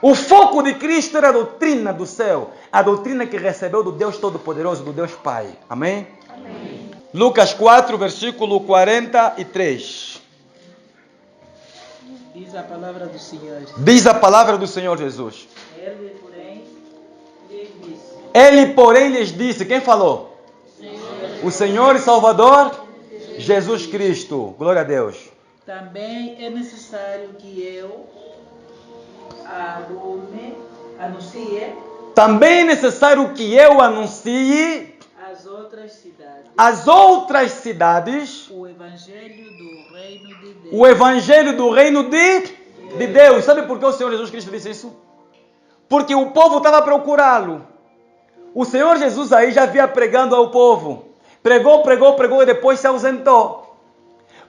O foco de Cristo era a doutrina do céu, a doutrina que recebeu do Deus Todo-Poderoso, do Deus Pai, amém? Amém. Lucas 4, versículo 43. Diz a palavra do Senhor. Diz a palavra do Senhor Jesus. Ele, porém, lhes disse, quem falou? O Senhor e Salvador, Jesus Cristo. Glória a Deus. Também é necessário que eu anuncie. Também é necessário que eu anuncie às outras cidades o Evangelho do Reino de Deus. O Evangelho do Reino de Deus. Sabe por que o Senhor Jesus Cristo disse isso? Porque o povo estava a procurá-lo. O Senhor Jesus aí já vinha pregando ao povo. Pregou e depois se ausentou.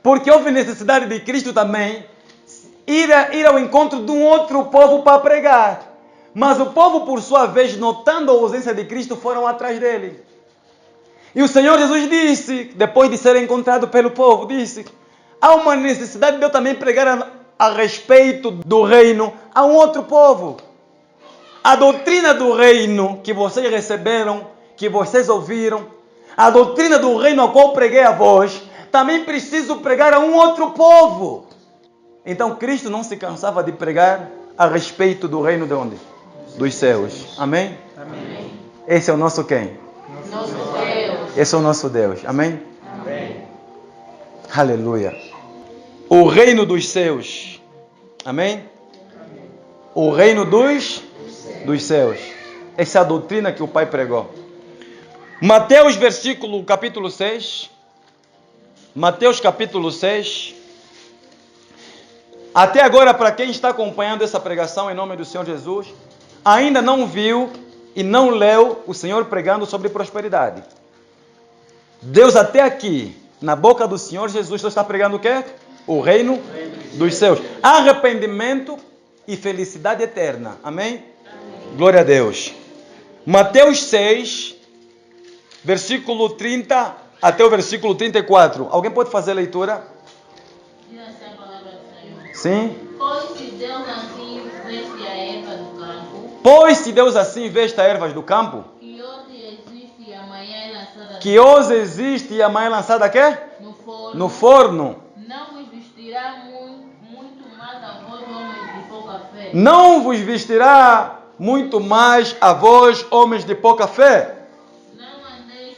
Porque houve necessidade de Cristo também ir ao encontro de um outro povo para pregar. Mas o povo, por sua vez, notando a ausência de Cristo, foram atrás dele. E o Senhor Jesus disse, depois de ser encontrado pelo povo, disse: há uma necessidade de eu também pregar a respeito do reino a um outro povo. A doutrina do reino que vocês receberam, que vocês ouviram, a doutrina do reino a qual preguei a vós, também preciso pregar a um outro povo. Então Cristo não se cansava de pregar a respeito do reino de onde? Dos céus. Amém? Amém. Esse é o nosso quem? Nosso Deus. Esse é o nosso Deus. Amém? Amém. Aleluia. O reino dos céus. Amém? O reino dos dos céus. Essa é a doutrina que o Pai pregou. Mateus capítulo 6. Mateus capítulo 6. Até agora, para quem está acompanhando essa pregação em nome do Senhor Jesus, ainda não viu e não leu o Senhor pregando sobre prosperidade. Deus até aqui, na boca do Senhor Jesus, está pregando o quê? O reino dos céus. Arrependimento e felicidade eterna. Amém? Glória a Deus. Mateus 6, versículo 30 até o versículo 34. Alguém pode fazer a leitura? Diz assim a palavra do Senhor. Sim. Pois se Deus assim veste a erva do campo, Pois se Deus assim veste as ervas do campo, que hoje existe e amanhã é lançada que hoje existe e amanhã é lançada quê? no forno, No forno. não vos vestirá muito mais a vós, homens de pouca fé. Não vos vestirá muito mais a vós, homens de pouca fé. Não andeis,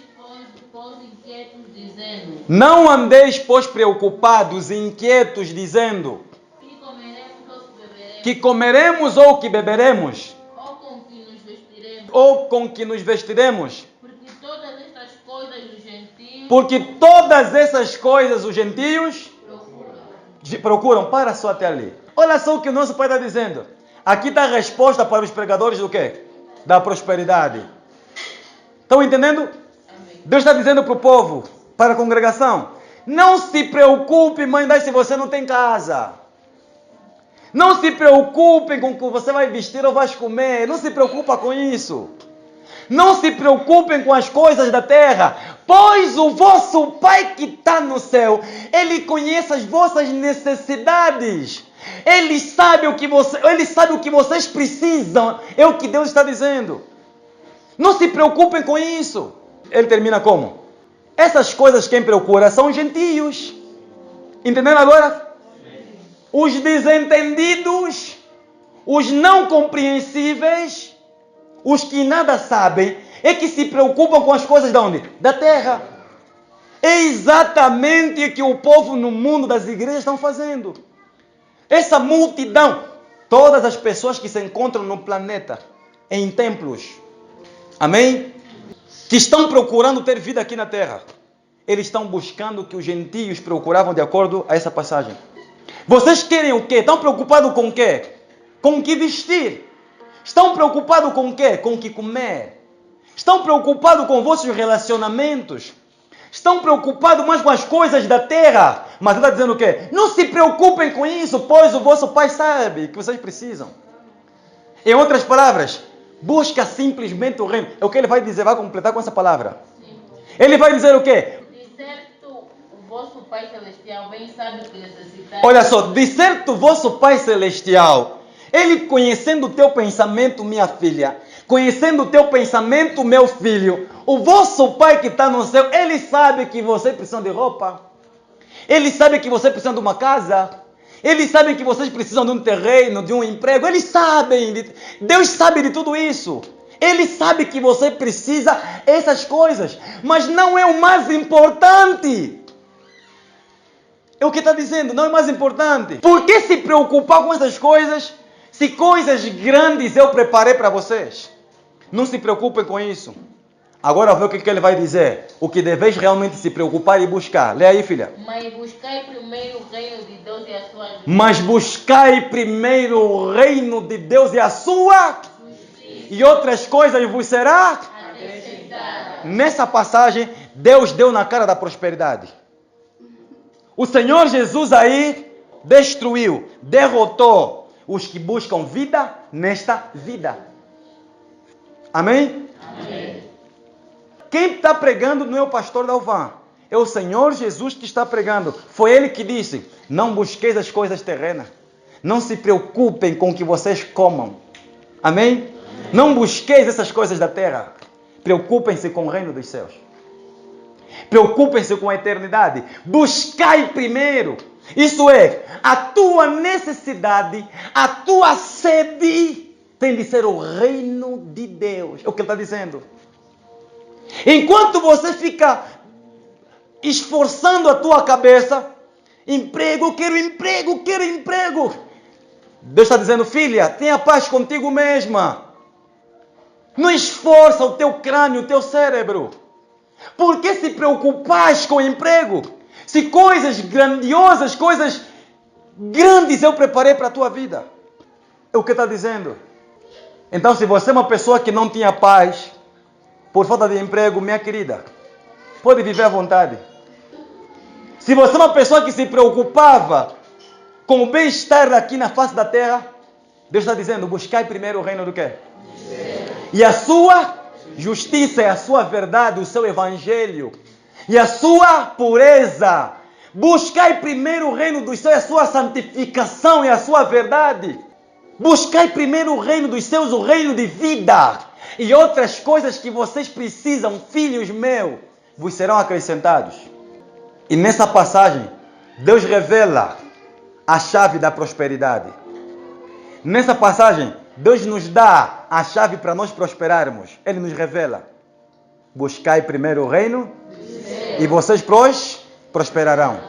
pois inquietos, dizendo: Não andeis, pois, preocupados e inquietos, dizendo: que comeremos ou que beberemos, que comeremos ou que beberemos, ou com que nos vestiremos, ou com que nos vestiremos. porque todas estas coisas os gentios Porque todas essas coisas os gentios procuram. procuram. Para só até ali. Olha só o que o nosso Pai está dizendo. Aqui está a resposta para os pregadores do quê? Da prosperidade. Estão entendendo? Amém. Deus está dizendo para o povo, para a congregação: não se preocupe, mãe, se você não tem casa. Não se preocupem com o que você vai vestir ou vai comer. Não se preocupa com isso. Não se preocupem com as coisas da terra, pois o vosso Pai que está no céu, Ele conhece as vossas necessidades. Ele sabe o que vocês precisam. É o que Deus está dizendo. Não se preocupem com isso. Ele termina como? Essas coisas quem procura são os gentios. Entendendo agora? Os desentendidos, os não compreensíveis, os que nada sabem, é que se preocupam com as coisas de onde? Da terra. É exatamente o que o povo no mundo das igrejas estão fazendo. Essa multidão, todas as pessoas que se encontram no planeta, em templos, amém? Que estão procurando ter vida aqui na terra. Eles estão buscando o que os gentios procuravam de acordo a essa passagem. Vocês querem o quê? Estão preocupados com o quê? Com o que vestir. Estão preocupados com o quê? Com o que comer. Estão preocupados com vossos relacionamentos. Estão preocupados mais com as coisas da terra. Mas ele está dizendo o quê? Não se preocupem com isso, pois o vosso Pai sabe que vocês precisam. Em outras palavras, busca simplesmente o reino. É o que ele vai dizer, vai completar com essa palavra. Ele vai dizer o quê? De certo, o vosso Pai Celestial bem sabe o que necessitais. Olha só, de certo o vosso Pai Celestial, Ele conhecendo o teu pensamento, minha filha, conhecendo o teu pensamento, meu filho, o vosso Pai que está no céu, Ele sabe que você precisa de roupa. Ele sabe que você precisa de uma casa. Eles sabem que vocês precisam de um terreno, de um emprego. Eles sabem. Deus sabe de tudo isso. Ele sabe que você precisa dessas coisas. Mas não é o mais importante. É o que está dizendo, não é o mais importante. Por que se preocupar com essas coisas, se coisas grandes eu preparei para vocês? Não se preocupem com isso. Agora vê o que ele vai dizer. O que deveis realmente se preocupar e buscar. Lê aí, filha. Mas buscai primeiro o reino de Deus e a sua justiça. Mas buscai primeiro o reino de Deus e a sua, e outras coisas vos será. Acrescentada. Nessa passagem, Deus deu na cara da prosperidade. O Senhor Jesus aí destruiu, derrotou os que buscam vida nesta vida. Amém? Amém. Quem está pregando não é o pastor Dalvan. É o Senhor Jesus que está pregando. Foi Ele que disse: não busqueis as coisas terrenas. Não se preocupem com o que vocês comam. Amém? Não busqueis essas coisas da terra. Preocupem-se com o reino dos céus. Preocupem-se com a eternidade. Buscai primeiro. Isso é, a tua necessidade, a tua sede tem de ser o reino de Deus. É o que ele está dizendo. Enquanto você fica esforçando a tua cabeça, emprego, quero emprego, Deus está dizendo: filha, tenha paz contigo mesma. Não esforça o teu crânio, o teu cérebro. Por que se preocupas com o emprego? Se coisas grandiosas, coisas grandes eu preparei para a tua vida. É o que está dizendo. Então, se você é uma pessoa que não tinha paz, por falta de emprego, minha querida, pode viver à vontade. Se você é uma pessoa que se preocupava com o bem-estar aqui na face da terra, Deus está dizendo, buscai primeiro o reino do quê? E a sua justiça é a sua verdade, o seu evangelho. E a sua pureza. Buscai primeiro o reino dos céus, a sua santificação e a sua verdade. Buscai primeiro o reino dos céus, o reino de vida. E outras coisas que vocês precisam, filhos meus, vos serão acrescentados. E nessa passagem, Deus revela a chave da prosperidade. Nessa passagem, Deus nos dá a chave para nós prosperarmos. Ele nos revela. Buscai primeiro o reino e vocês prosperarão.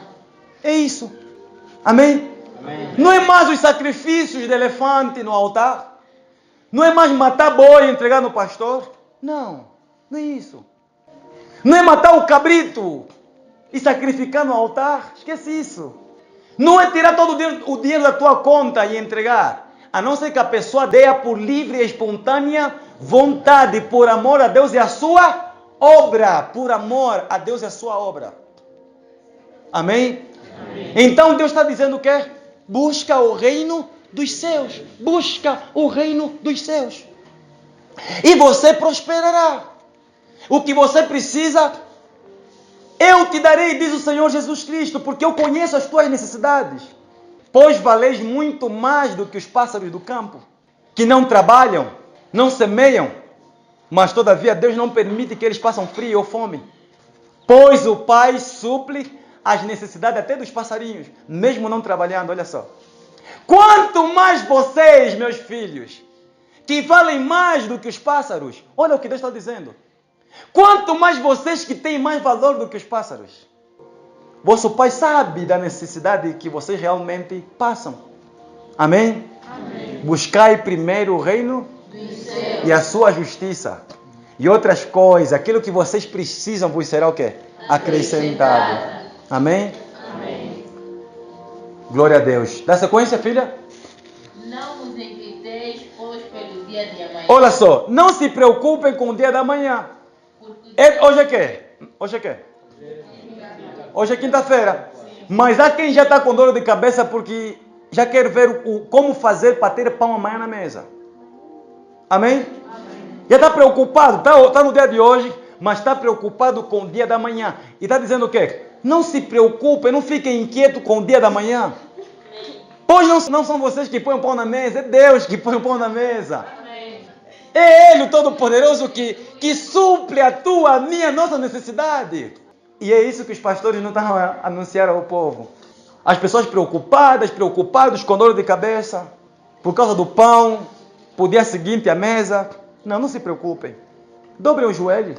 É isso. Amém? Amém? Não é mais os sacrifícios de elefante no altar. Não é mais matar boi e entregar no pastor. Não, não é isso. Não é matar o cabrito e sacrificar no altar. Esquece isso. Não é tirar todo o dinheiro da tua conta e entregar. A não ser que a pessoa dê por livre e espontânea vontade, por amor a Deus e a sua obra. Por amor a Deus e a sua obra. Amém? Amém. Então Deus está dizendo que busca o reino dos céus. Busca o reino dos céus. E você prosperará. O que você precisa, eu te darei, diz o Senhor Jesus Cristo, porque eu conheço as tuas necessidades. Pois valeis muito mais do que os pássaros do campo, que não trabalham, não semeiam, mas todavia Deus não permite que eles passem frio ou fome. Pois o Pai suple as necessidades até dos passarinhos, mesmo não trabalhando, olha só. Quanto mais vocês, meus filhos, que valem mais do que os pássaros, olha o que Deus está dizendo. Quanto mais vocês que têm mais valor do que os pássaros. Vosso Pai sabe da necessidade que vocês realmente passam. Amém? Amém. Buscai primeiro o reino e a sua justiça. E outras coisas, aquilo que vocês precisam vos será o quê? Acrescentado. Amém? Amém. Glória a Deus. Dá sequência, filha? Não vos inquieteis, pois, pelo dia de amanhã. Olha só, não se preocupem com o dia da manhã. Hoje é quê? Hoje é quê? Hoje é quinta-feira. Mas há quem já está com dor de cabeça porque já quer ver como fazer para ter pão amanhã na mesa. Amém? Amém. Já está preocupado, está no dia de hoje, mas está preocupado com o dia da manhã. E está dizendo o quê? Não se preocupem, não fiquem inquietos com o dia da manhã. Pois não são vocês que põem o pão na mesa, é Deus que põe o pão na mesa. Amém. É Ele, o Todo-Poderoso, que suple a tua, a minha, a nossa necessidade. E é isso que os pastores não estão a anunciar ao povo. As pessoas preocupados com dor de cabeça, por causa do pão, por dia seguinte a mesa. Não se preocupem. Dobrem o joelho.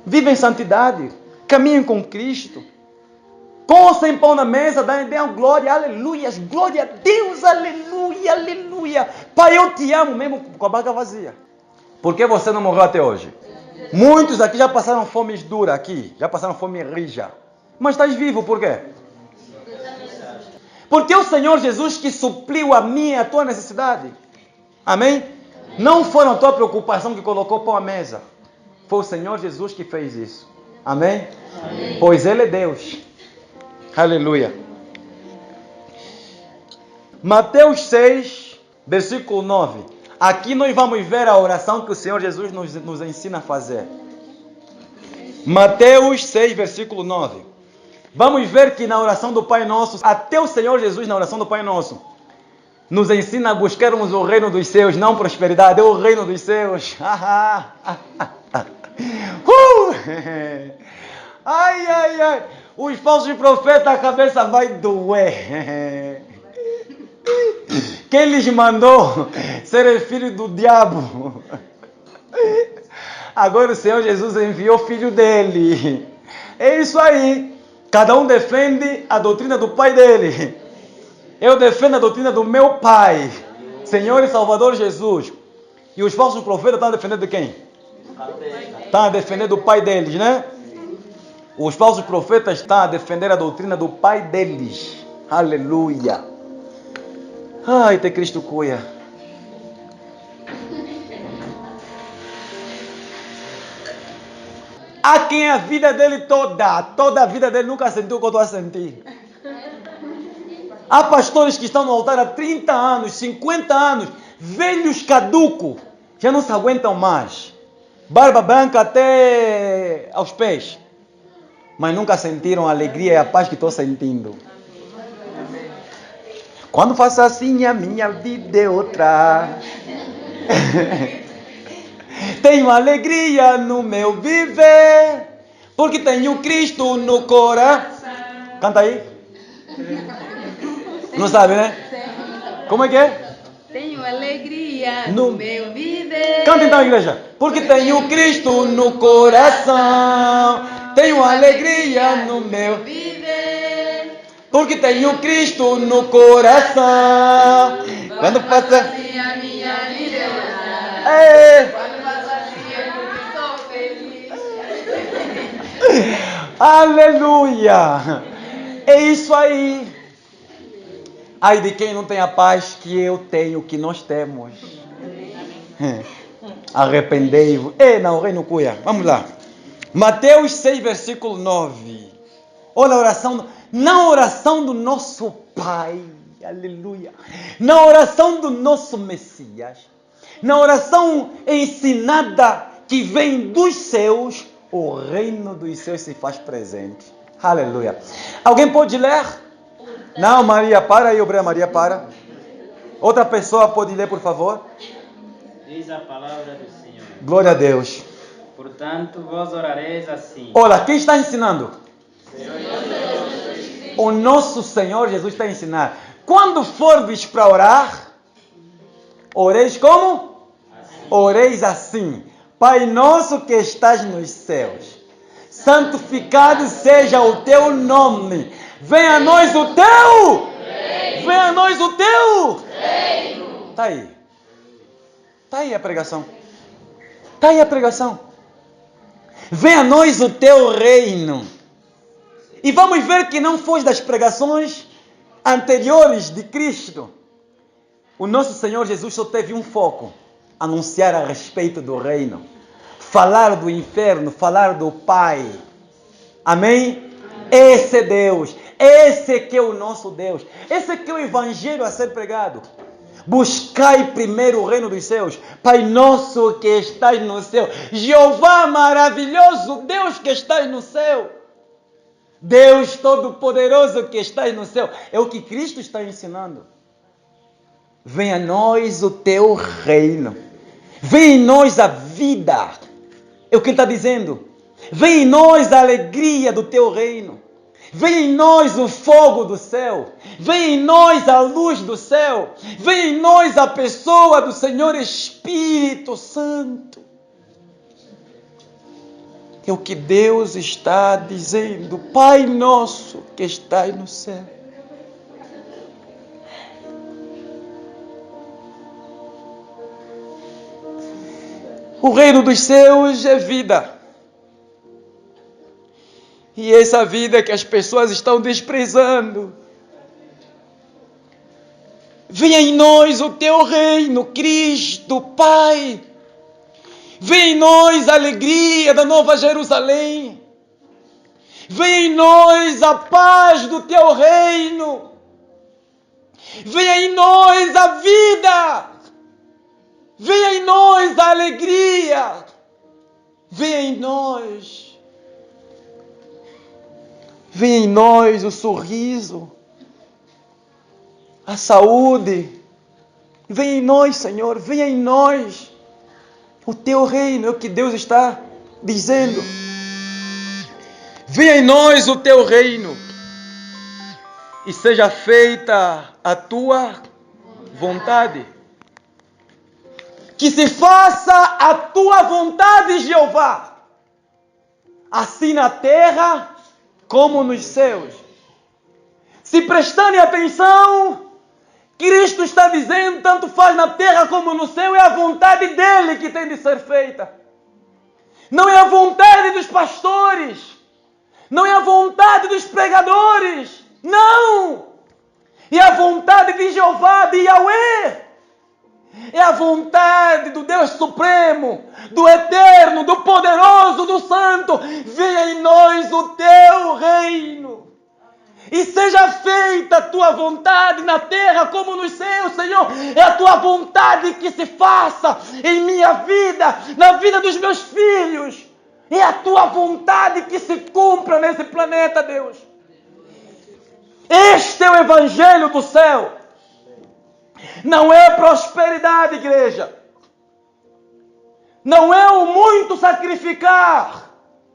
Vivem em santidade. Caminhem com Cristo. Com ou sem pão na mesa, deem glória, aleluia, glória a Deus, aleluia, aleluia. Pai, eu te amo mesmo com a barriga vazia. Por que você não morreu até hoje? Muitos aqui já passaram fome dura aqui, já passaram fome rija. Mas estás vivo, por quê? Porque é o Senhor Jesus que supriu a minha e a tua necessidade. Amém? Não foi a tua preocupação que colocou pão à mesa. Foi o Senhor Jesus que fez isso. Amém? Amém. Pois Ele é Deus. Aleluia. Mateus 6, versículo 9. Aqui nós vamos ver a oração que o Senhor Jesus nos ensina a fazer. Mateus 6, versículo 9. Vamos ver que na oração do Pai Nosso, até o Senhor Jesus na oração do Pai Nosso, nos ensina a buscarmos o reino dos céus, não prosperidade, é o reino dos céus. Ai, ai, ai. Os falsos profetas, a cabeça vai doer. Quem lhes mandou ser filho do diabo? Agora o Senhor Jesus enviou o filho dele. É isso aí. Cada um defende a doutrina do pai dele. Eu defendo a doutrina do meu Pai, Senhor e Salvador Jesus. E os falsos profetas estão a defender de quem? Estão a defender do pai deles, né? Os falsos profetas estão a defender a doutrina do pai deles. Aleluia. Ai, te Cristo cuia. Há quem a vida dele toda a vida dele nunca sentiu o que eu estou a sentir. Há pastores que estão no altar há 30 anos, 50 anos, velhos caducos, já não se aguentam mais. Barba branca até aos pés. Mas nunca sentiram a alegria e a paz que estou sentindo. Quando faço assim, a minha vida é outra. Tenho alegria no meu viver, porque tenho Cristo no coração. Canta aí. Não sabe, né? Como é que é? Tenho alegria no meu viver. Canta então, igreja. Porque tenho Cristo no coração. Tenho alegria no meu viver. Porque tenho Cristo no coração. Quando passa assim a minha vida Quando passa assim eu estou feliz. Aleluia. É isso aí. Ai de quem não tem a paz que eu tenho, que nós temos. Arrependei-vos. Não, o reino cuia. Vamos lá. Mateus 6, versículo 9. Olha a oração. Na oração do nosso Pai. Aleluia. Na oração do nosso Messias. Na oração ensinada que vem dos céus. O reino dos céus se faz presente. Aleluia. Alguém pode ler? Não, Maria, para aí, obreira Maria, para. Outra pessoa pode ler, por favor? Diz a palavra do Senhor. Glória a Deus. Portanto, vós orareis assim. Olha, quem está ensinando? O nosso Senhor Jesus está a ensinar. Quando fordes para orar, oreis como? Assim. Oreis assim. Pai nosso que estás nos céus, santificado seja o teu nome. Venha a nós o teu reino. Venha a nós o teu reino. Está aí. Está aí a pregação. Está aí a pregação. Venha a nós o teu reino. E vamos ver que não foi das pregações anteriores de Cristo. O nosso Senhor Jesus só teve um foco: anunciar a respeito do reino. Falar do inferno, falar do Pai. Amém? Esse é Deus. Esse que é o nosso Deus. Esse que é o evangelho a ser pregado. Buscai primeiro o reino dos céus. Pai nosso que estás no céu. Jeová maravilhoso, Deus que estás no céu. Deus todo-poderoso que estás no céu. É o que Cristo está ensinando. Venha a nós o teu reino. Venha em nós a vida. É o que ele está dizendo. Venha em nós a alegria do teu reino. Venha em nós o fogo do céu. Venha em nós a luz do céu. Venha em nós a pessoa do Senhor Espírito Santo. É o que Deus está dizendo. Pai nosso que estás no céu. O reino dos céus é vida. E essa vida que as pessoas estão desprezando. Venha em nós o teu reino, Cristo, Pai. Venha em nós a alegria da Nova Jerusalém. Venha em nós a paz do teu reino. Venha em nós a vida. Venha em nós a alegria. Venha em nós. Venha em nós o sorriso. A saúde. Venha em nós, Senhor. Venha em nós. O teu reino é o que Deus está dizendo. Venha em nós o teu reino. E seja feita a tua vontade. Que se faça a tua vontade, Jeová. Assim na terra como nos céus. Se prestarem atenção, Cristo está dizendo, tanto faz na terra como no céu, é a vontade dele que tem de ser feita. Não é a vontade dos pastores. Não é a vontade dos pregadores. Não! É a vontade de Jeová, de Yahweh. É a vontade do Deus Supremo, do Eterno, do Poderoso, do Santo. Venha em nós o teu reino. E seja feita a tua vontade na terra como nos céus, Senhor. É a tua vontade que se faça em minha vida, na vida dos meus filhos. É a tua vontade que se cumpra nesse planeta, Deus. Este é o Evangelho do céu. Não é prosperidade, igreja. Não é o muito sacrificar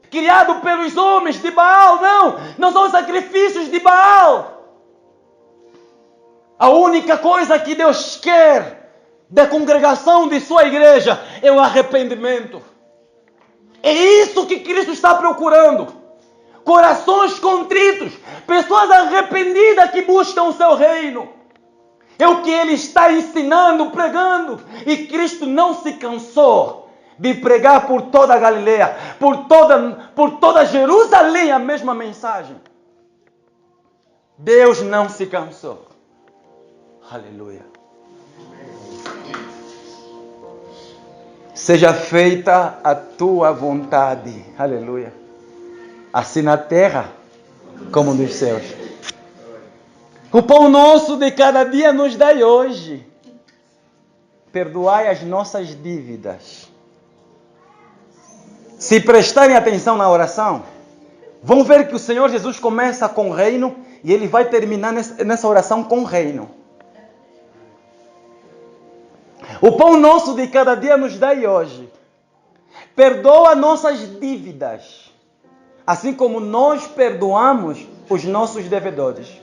criado pelos homens de Baal, não. Não são os sacrifícios de Baal. A única coisa que Deus quer da congregação de sua igreja é o arrependimento. É isso que Cristo está procurando. Corações contritos, pessoas arrependidas que buscam o seu reino. É o que ele está ensinando, pregando. E Cristo não se cansou de pregar por toda a Galileia, por toda Jerusalém a mesma mensagem. Deus não se cansou. Aleluia. Seja feita a tua vontade. Aleluia. Assim na terra como nos céus. O pão nosso de cada dia nos dai hoje. Perdoai as nossas dívidas. Se prestarem atenção na oração, vão ver que o Senhor Jesus começa com o reino e ele vai terminar nessa oração com o reino. O pão nosso de cada dia nos dai hoje. Perdoa nossas dívidas, assim como nós perdoamos os nossos devedores.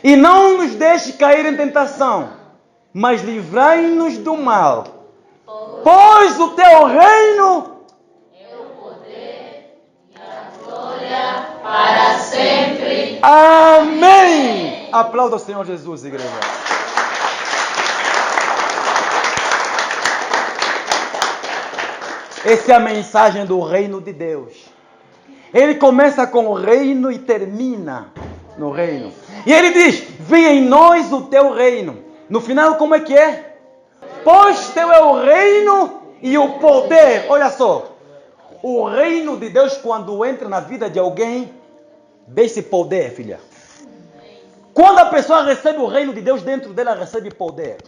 E não nos deixe cair em tentação, mas livrai-nos do mal. Pois o teu reino É o poder e a glória para sempre. Amém! Aplauda o Senhor Jesus, igreja. Essa é a mensagem do reino de Deus. Ele começa com o reino e termina no reino. E ele diz, venha em nós o teu reino. No final, como é que é? Pois teu é o reino e o poder. Olha só. O reino de Deus, quando entra na vida de alguém, desse poder, filha. Quando a pessoa recebe o reino de Deus, dentro dela recebe poder.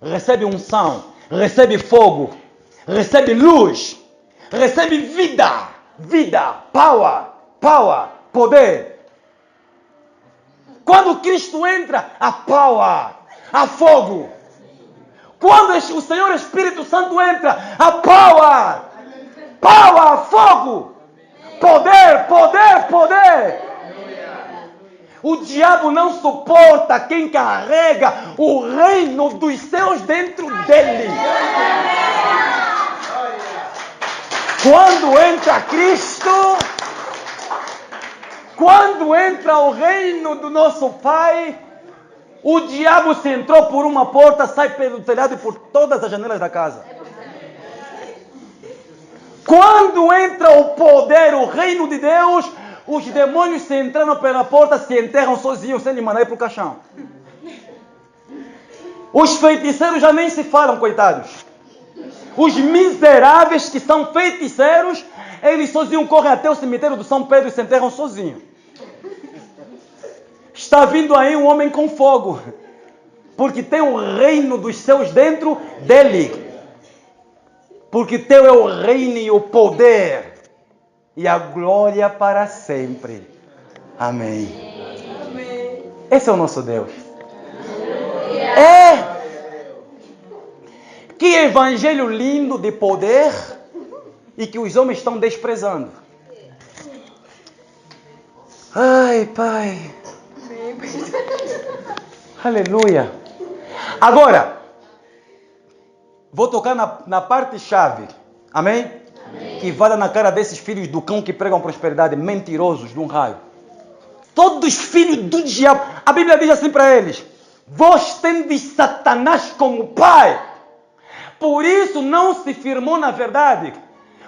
Recebe unção. Recebe fogo. Recebe luz. Recebe vida. Vida. Power. Poder. Quando Cristo entra, há power, há fogo. Quando o Senhor Espírito Santo entra, há power, fogo, poder. O diabo não suporta quem carrega o reino dos céus dentro dele. Quando entra Cristo, quando entra o reino do nosso Pai, o diabo se entrou por uma porta, sai pelo telhado e por todas as janelas da casa. Quando entra o poder, o reino de Deus, os demônios se entrando pela porta, se enterram sozinhos, sem lhe mandar ir para o caixão. Os feiticeiros já nem se falam, coitados. Os miseráveis que são feiticeiros, eles sozinhos correm até o cemitério do São Pedro e se enterram sozinhos. Está vindo aí um homem com fogo, porque tem o reino dos céus dentro dele. Porque teu é o reino e o poder e a glória para sempre. Amém. Esse é o nosso Deus. Que evangelho lindo de poder e que os homens estão desprezando. Ai, Pai. Aleluia. Agora, vou tocar na parte chave. Amém? Amém? Que vai dar na cara desses filhos do cão que pregam prosperidade, mentirosos de um raio. Todos filhos do diabo. A Bíblia diz assim para eles: Vós tendes Satanás como pai. Por isso não se firmou na verdade.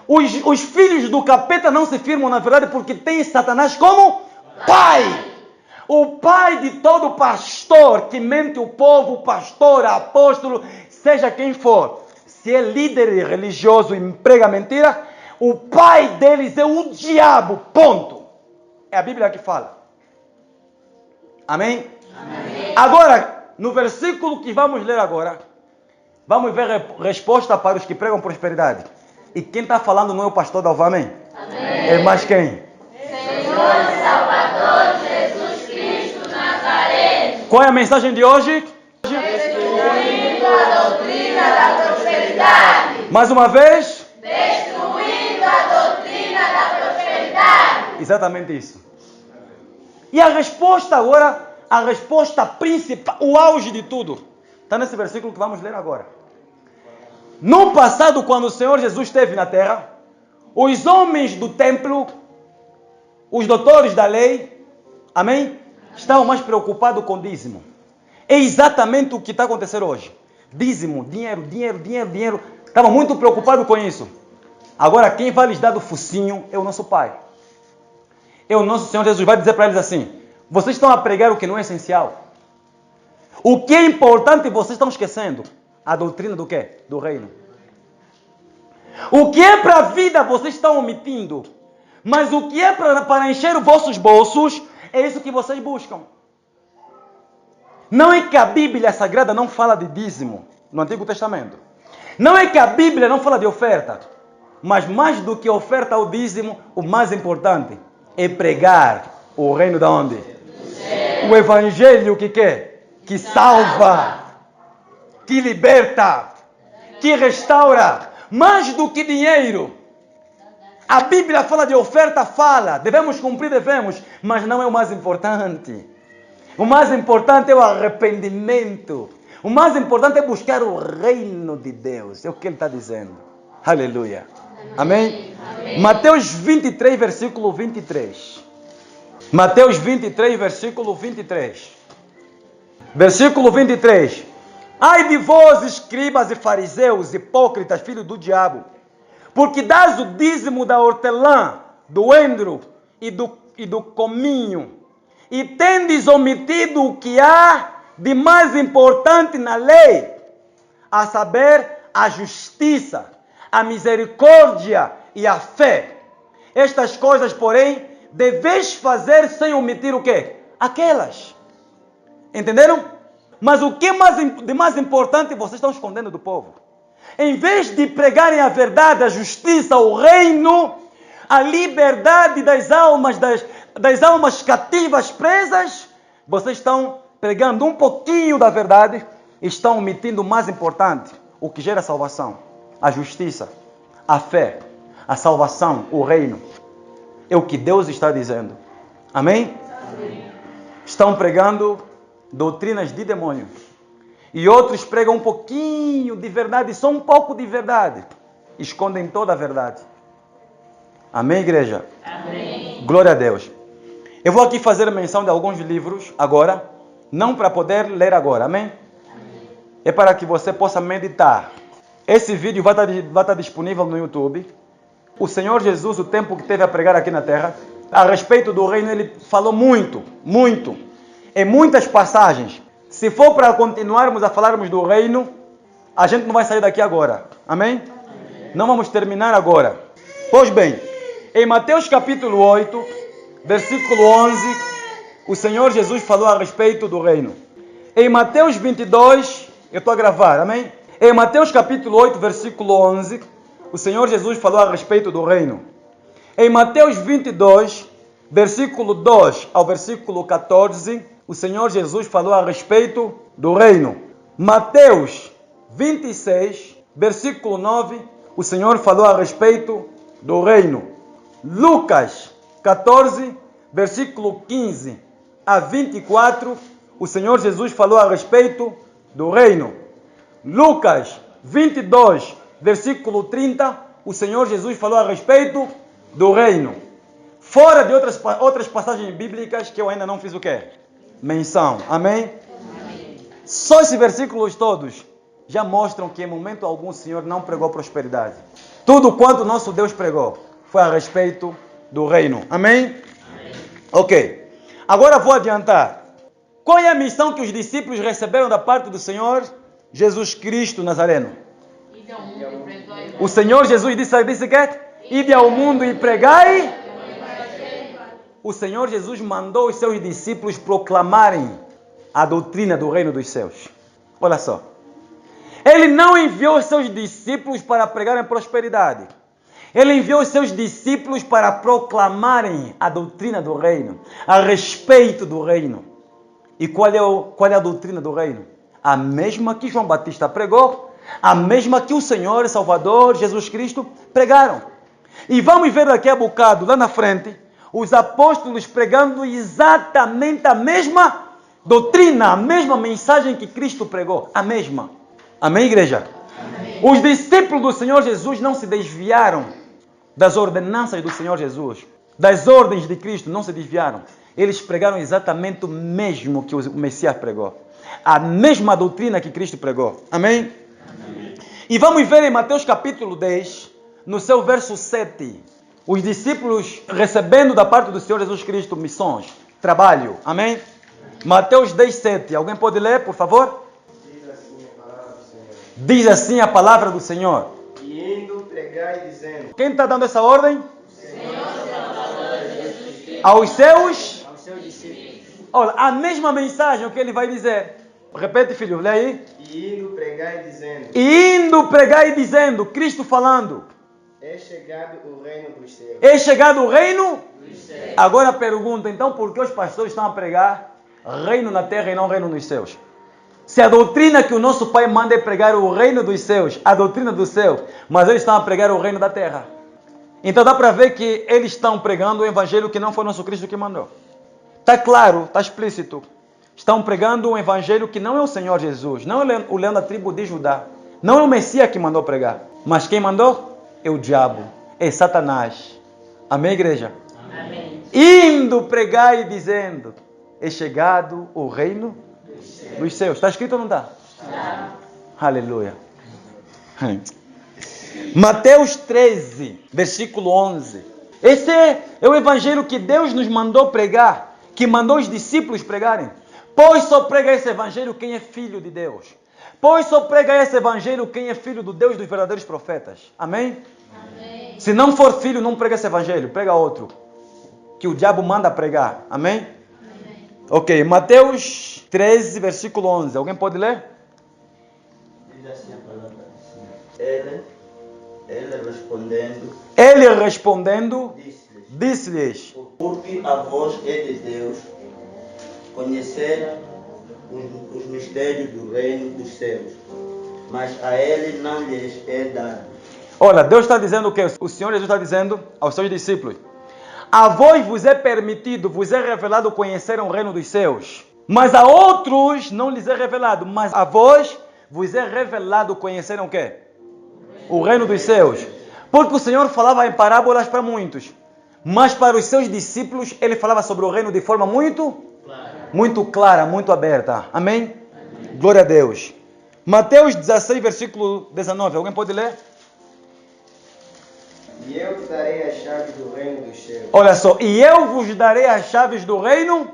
Os filhos do capeta não se firmam na verdade porque tem Satanás como pai. O pai de todo pastor que mente o povo, pastor, apóstolo, seja quem for. Se é líder religioso e prega mentira, o pai deles é o diabo, ponto. É a Bíblia que fala. Amém? Amém. Agora, no versículo que vamos ler agora, vamos ver a resposta para os que pregam prosperidade. E quem está falando não é o pastor Dalva, amém? Amém. É mais quem? Senhor e Salvador Jesus Cristo Nazareno. Qual é a mensagem de hoje? Destruindo a doutrina da prosperidade. Mais uma vez? Destruindo a doutrina da prosperidade. Exatamente isso. E a resposta agora, a resposta principal, o auge de tudo, está nesse versículo que vamos ler agora. No passado, quando o Senhor Jesus esteve na terra, os homens do templo, os doutores da lei, amém? Estavam mais preocupados com dízimo. É exatamente o que está acontecendo hoje. Dízimo, dinheiro, dinheiro, dinheiro, dinheiro. Estavam muito preocupados com isso. Agora, quem vai lhes dar do focinho é o nosso Pai. É o nosso Senhor Jesus. Vai dizer para eles assim: vocês estão a pregar o que não é essencial. O que é importante vocês estão esquecendo. A doutrina do quê? Do reino. O que é para a vida vocês estão omitindo. Mas o que é para encher os vossos bolsos, é isso que vocês buscam. Não é que a Bíblia Sagrada não fala de dízimo no Antigo Testamento. Não é que a Bíblia não fala de oferta. Mas mais do que oferta ao dízimo, o mais importante é pregar o reino da onde? O evangelho que quer? Que salva, que liberta, que restaura. Mais do que dinheiro. A Bíblia fala de oferta, fala. Devemos cumprir, devemos. Mas não é o mais importante. O mais importante é o arrependimento. O mais importante é buscar o reino de Deus. É o que ele está dizendo. Aleluia. Amém? Amém? Mateus 23, versículo 23. Mateus 23, versículo 23. Versículo 23. Ai de vós, escribas e fariseus, hipócritas, filhos do diabo, porque dás o dízimo da hortelã, do endro e do cominho, e tendes omitido o que há de mais importante na lei, a saber, a justiça, a misericórdia e a fé. Estas coisas, porém, deveis fazer sem omitir o quê? Aquelas. Entenderam? Mas o que é de mais importante vocês estão escondendo do povo? Em vez de pregarem a verdade, a justiça, o reino, a liberdade das almas cativas, presas, vocês estão pregando um pouquinho da verdade e estão omitindo o mais importante, o que gera salvação, a justiça, a fé, a salvação, o reino. É o que Deus está dizendo. Amém? Amém. Estão pregando doutrinas de demônio. E outros pregam um pouquinho de verdade, só um pouco de verdade. Escondem toda a verdade. Amém, igreja? Amém. Glória a Deus. Eu vou aqui fazer menção de alguns livros agora, não para poder ler agora, amém? Amém. É para que você possa meditar. Esse vídeo vai estar disponível no YouTube. O Senhor Jesus, o tempo que teve a pregar aqui na terra, a respeito do reino, ele falou muito, muito. Em muitas passagens. Se for para continuarmos a falarmos do reino, a gente não vai sair daqui agora. Amém? Amém. Não vamos terminar agora. Pois bem, em Mateus capítulo 8, versículo 11, o Senhor Jesus falou a respeito do reino. Em Mateus 22, eu estou a gravar, amém? Em Mateus capítulo 8, versículo 11, o Senhor Jesus falou a respeito do reino. Em Mateus 22, versículo 2 ao versículo 14, o Senhor Jesus falou a respeito do reino. Mateus 26, versículo 9, o Senhor falou a respeito do reino. Lucas 14, versículo 15 a 24, o Senhor Jesus falou a respeito do reino. Lucas 22, versículo 30, o Senhor Jesus falou a respeito do reino. Fora de outras passagens bíblicas que eu ainda não fiz o quê? Menção. Amém? Amém? Só esses versículos todos já mostram que em momento algum o Senhor não pregou prosperidade. Tudo quanto nosso Deus pregou foi a respeito do reino. Amém? Amém. Ok. Agora vou adiantar. Qual é a missão que os discípulos receberam da parte do Senhor Jesus Cristo Nazareno? O Senhor Jesus disse que? Ide ao mundo e pregai. O Senhor Jesus mandou os seus discípulos proclamarem a doutrina do reino dos céus. Olha só. Ele não enviou os seus discípulos para pregarem prosperidade. Ele enviou os seus discípulos para proclamarem a doutrina do reino, a respeito do reino. E qual é a doutrina do reino? A mesma que João Batista pregou, a mesma que o Senhor e Salvador Jesus Cristo pregaram. E vamos ver daqui a bocado, lá na frente, os apóstolos pregando exatamente a mesma doutrina, a mesma mensagem que Cristo pregou, a mesma. Amém, igreja? Amém. Os discípulos do Senhor Jesus não se desviaram das ordenanças do Senhor Jesus, das ordens de Cristo, não se desviaram. Eles pregaram exatamente o mesmo que o Messias pregou, a mesma doutrina que Cristo pregou. Amém? Amém. E vamos ver em Mateus capítulo 10, no seu verso 7, os discípulos recebendo da parte do Senhor Jesus Cristo missões, trabalho. Amém? Mateus 10, 7. Alguém pode ler, por favor? Diz assim a palavra do Senhor. E indo pregai dizendo. Quem está dando essa ordem? Aos seus discípulos. Olha, a mesma mensagem que ele vai dizer. Repete, filho, lê aí. E indo pregai dizendo. E indo pregai dizendo, Cristo falando. É chegado o reino dos céus. É chegado o reino dos céus. Agora pergunta, então, por que os pastores estão a pregar reino na terra e não reino nos céus? Se a doutrina que o nosso Pai manda é pregar o reino dos céus, a doutrina do céu, mas eles estão a pregar o reino da terra. Então dá para ver que eles estão pregando o evangelho que não foi nosso Cristo que mandou. Está claro, está explícito. Estão pregando um evangelho que não é o Senhor Jesus, não é o leão da tribo de Judá, não é o Messias que mandou pregar. Mas quem mandou? É o diabo, é Satanás. Amém, igreja? Amém. Indo pregar e dizendo, é chegado o reino dos céus. Está escrito ou não está? Está. Aleluia. Mateus 13, versículo 11. Esse é o evangelho que Deus nos mandou pregar, que mandou os discípulos pregarem. Pois só prega esse evangelho quem é filho de Deus. Pois só prega esse evangelho quem é filho do Deus dos verdadeiros profetas. Amém? Amém. Se não for filho, não prega esse evangelho, prega outro, que o diabo manda pregar. Amém? Amém. Ok, Mateus 13, versículo 11. Alguém pode ler? Diz assim a palavra do Senhor. Ele respondendo, disse-lhes, porque a voz é de Deus, conhecer os mistérios do reino dos céus, mas a ele não lhes é dado. Olha, Deus está dizendo o que? O Senhor Jesus está dizendo aos seus discípulos: a vós vos é permitido, vos é revelado conhecer o reino dos céus, mas a outros não lhes é revelado, mas a vós vos é revelado conhecer o quê? O reino dos céus. Porque o Senhor falava em parábolas para muitos, mas para os seus discípulos ele falava sobre o reino de forma muito clara, muito aberta. Amém? Amém. Glória a Deus. Mateus 16, versículo 19. Alguém pode ler? E eu te darei as chaves do reino dos céus. Olha só. E eu vos darei as chaves do reino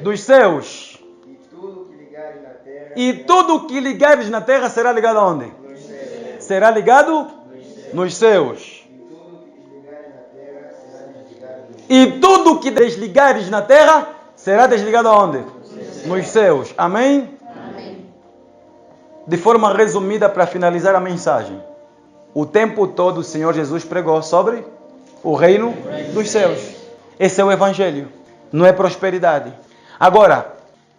dos céus. E tudo que ligares na terra. E tudo que ligares na terra será ligado aonde? Nos céus. Será ligado nos céus. E tudo que desligares na terra será desligado aonde? Nos céus. Amém? Amém. De forma resumida, para finalizar a mensagem. O tempo todo o Senhor Jesus pregou sobre o reino dos céus. Esse é o evangelho. Não é prosperidade. Agora,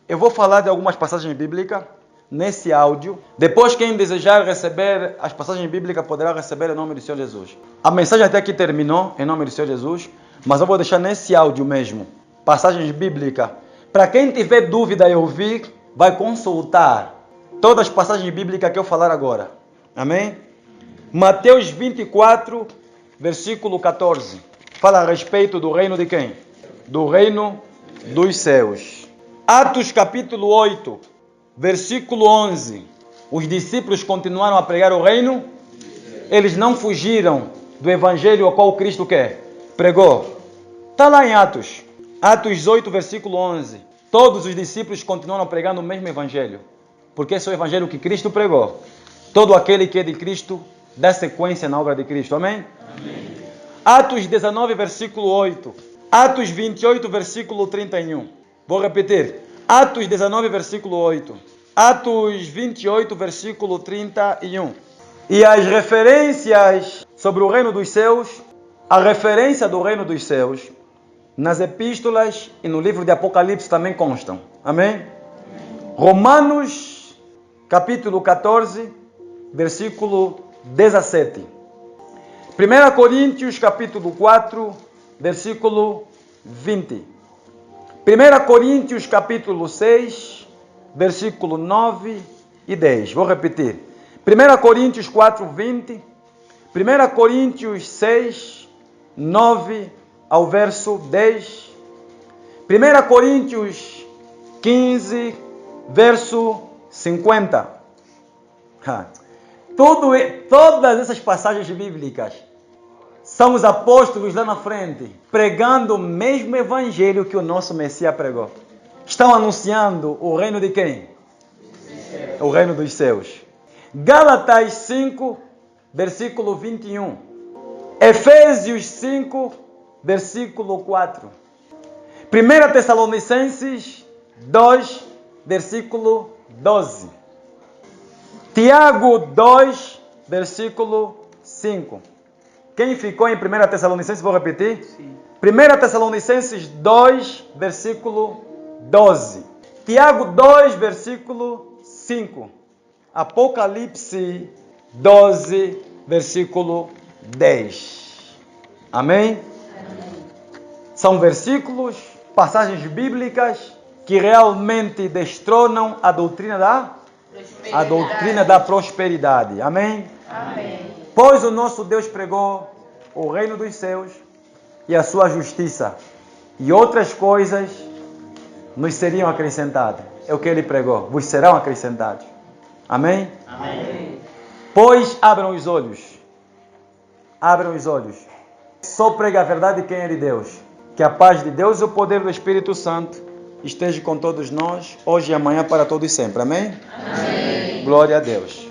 eu vou falar de algumas passagens bíblicas nesse áudio. Depois, quem desejar receber as passagens bíblicas poderá receber em nome do Senhor Jesus. A mensagem até aqui terminou em nome do Senhor Jesus, mas eu vou deixar nesse áudio mesmo passagens bíblicas. Para quem tiver dúvida e ouvir, vai consultar todas as passagens bíblicas que eu falar agora. Amém? Mateus 24, versículo 14. Fala a respeito do reino de quem? Do reino dos céus. Atos capítulo 8, versículo 11. Os discípulos continuaram a pregar o reino. Eles não fugiram do evangelho ao qual Cristo pregou. Está lá em Atos. Atos 18, versículo 11. Todos os discípulos continuaram pregando o mesmo evangelho. Porque esse é o evangelho que Cristo pregou. Todo aquele que é de Cristo dá sequência na obra de Cristo. Amém? Amém. Atos 19, versículo 8. Atos 28, versículo 31. Vou repetir. Atos 19, versículo 8. Atos 28, versículo 31. E as referências sobre o reino dos céus, a referência do reino dos céus, nas epístolas e no livro de Apocalipse também constam. Amém? Romanos, capítulo 14, versículo 17. 1 Coríntios, capítulo 4, versículo 20. 1 Coríntios, capítulo 6, versículo 9 e 10. Vou repetir. 1 Coríntios 4, 20. 1 Coríntios 6, 9 ao verso 10. 1 Coríntios 15, verso 50. Todas essas passagens bíblicas são os apóstolos lá na frente, pregando o mesmo evangelho que o nosso Messias pregou. Estão anunciando o reino de quem? O reino dos céus. Gálatas 5, versículo 21. Efésios 5, versículo 4. 1 Tessalonicenses 2, versículo 12. Tiago 2, versículo 5. Quem ficou em 1 Tessalonicenses, vou repetir? Sim. 1 Tessalonicenses 2, versículo 12. Tiago 2, versículo 5. Apocalipse 12, versículo 10. Amém? São versículos, passagens bíblicas que realmente destronam a doutrina da prosperidade. Amém? Amém. Pois o nosso Deus pregou o reino dos céus e a sua justiça, e outras coisas nos seriam acrescentadas. É o que ele pregou, vos serão acrescentados. Amém? Amém. Pois abram os olhos. Abram os olhos. Só prega a verdade quem é de Deus. Que a paz de Deus e o poder do Espírito Santo esteja com todos nós, hoje e amanhã, para todos sempre. Amém? Amém. Glória a Deus.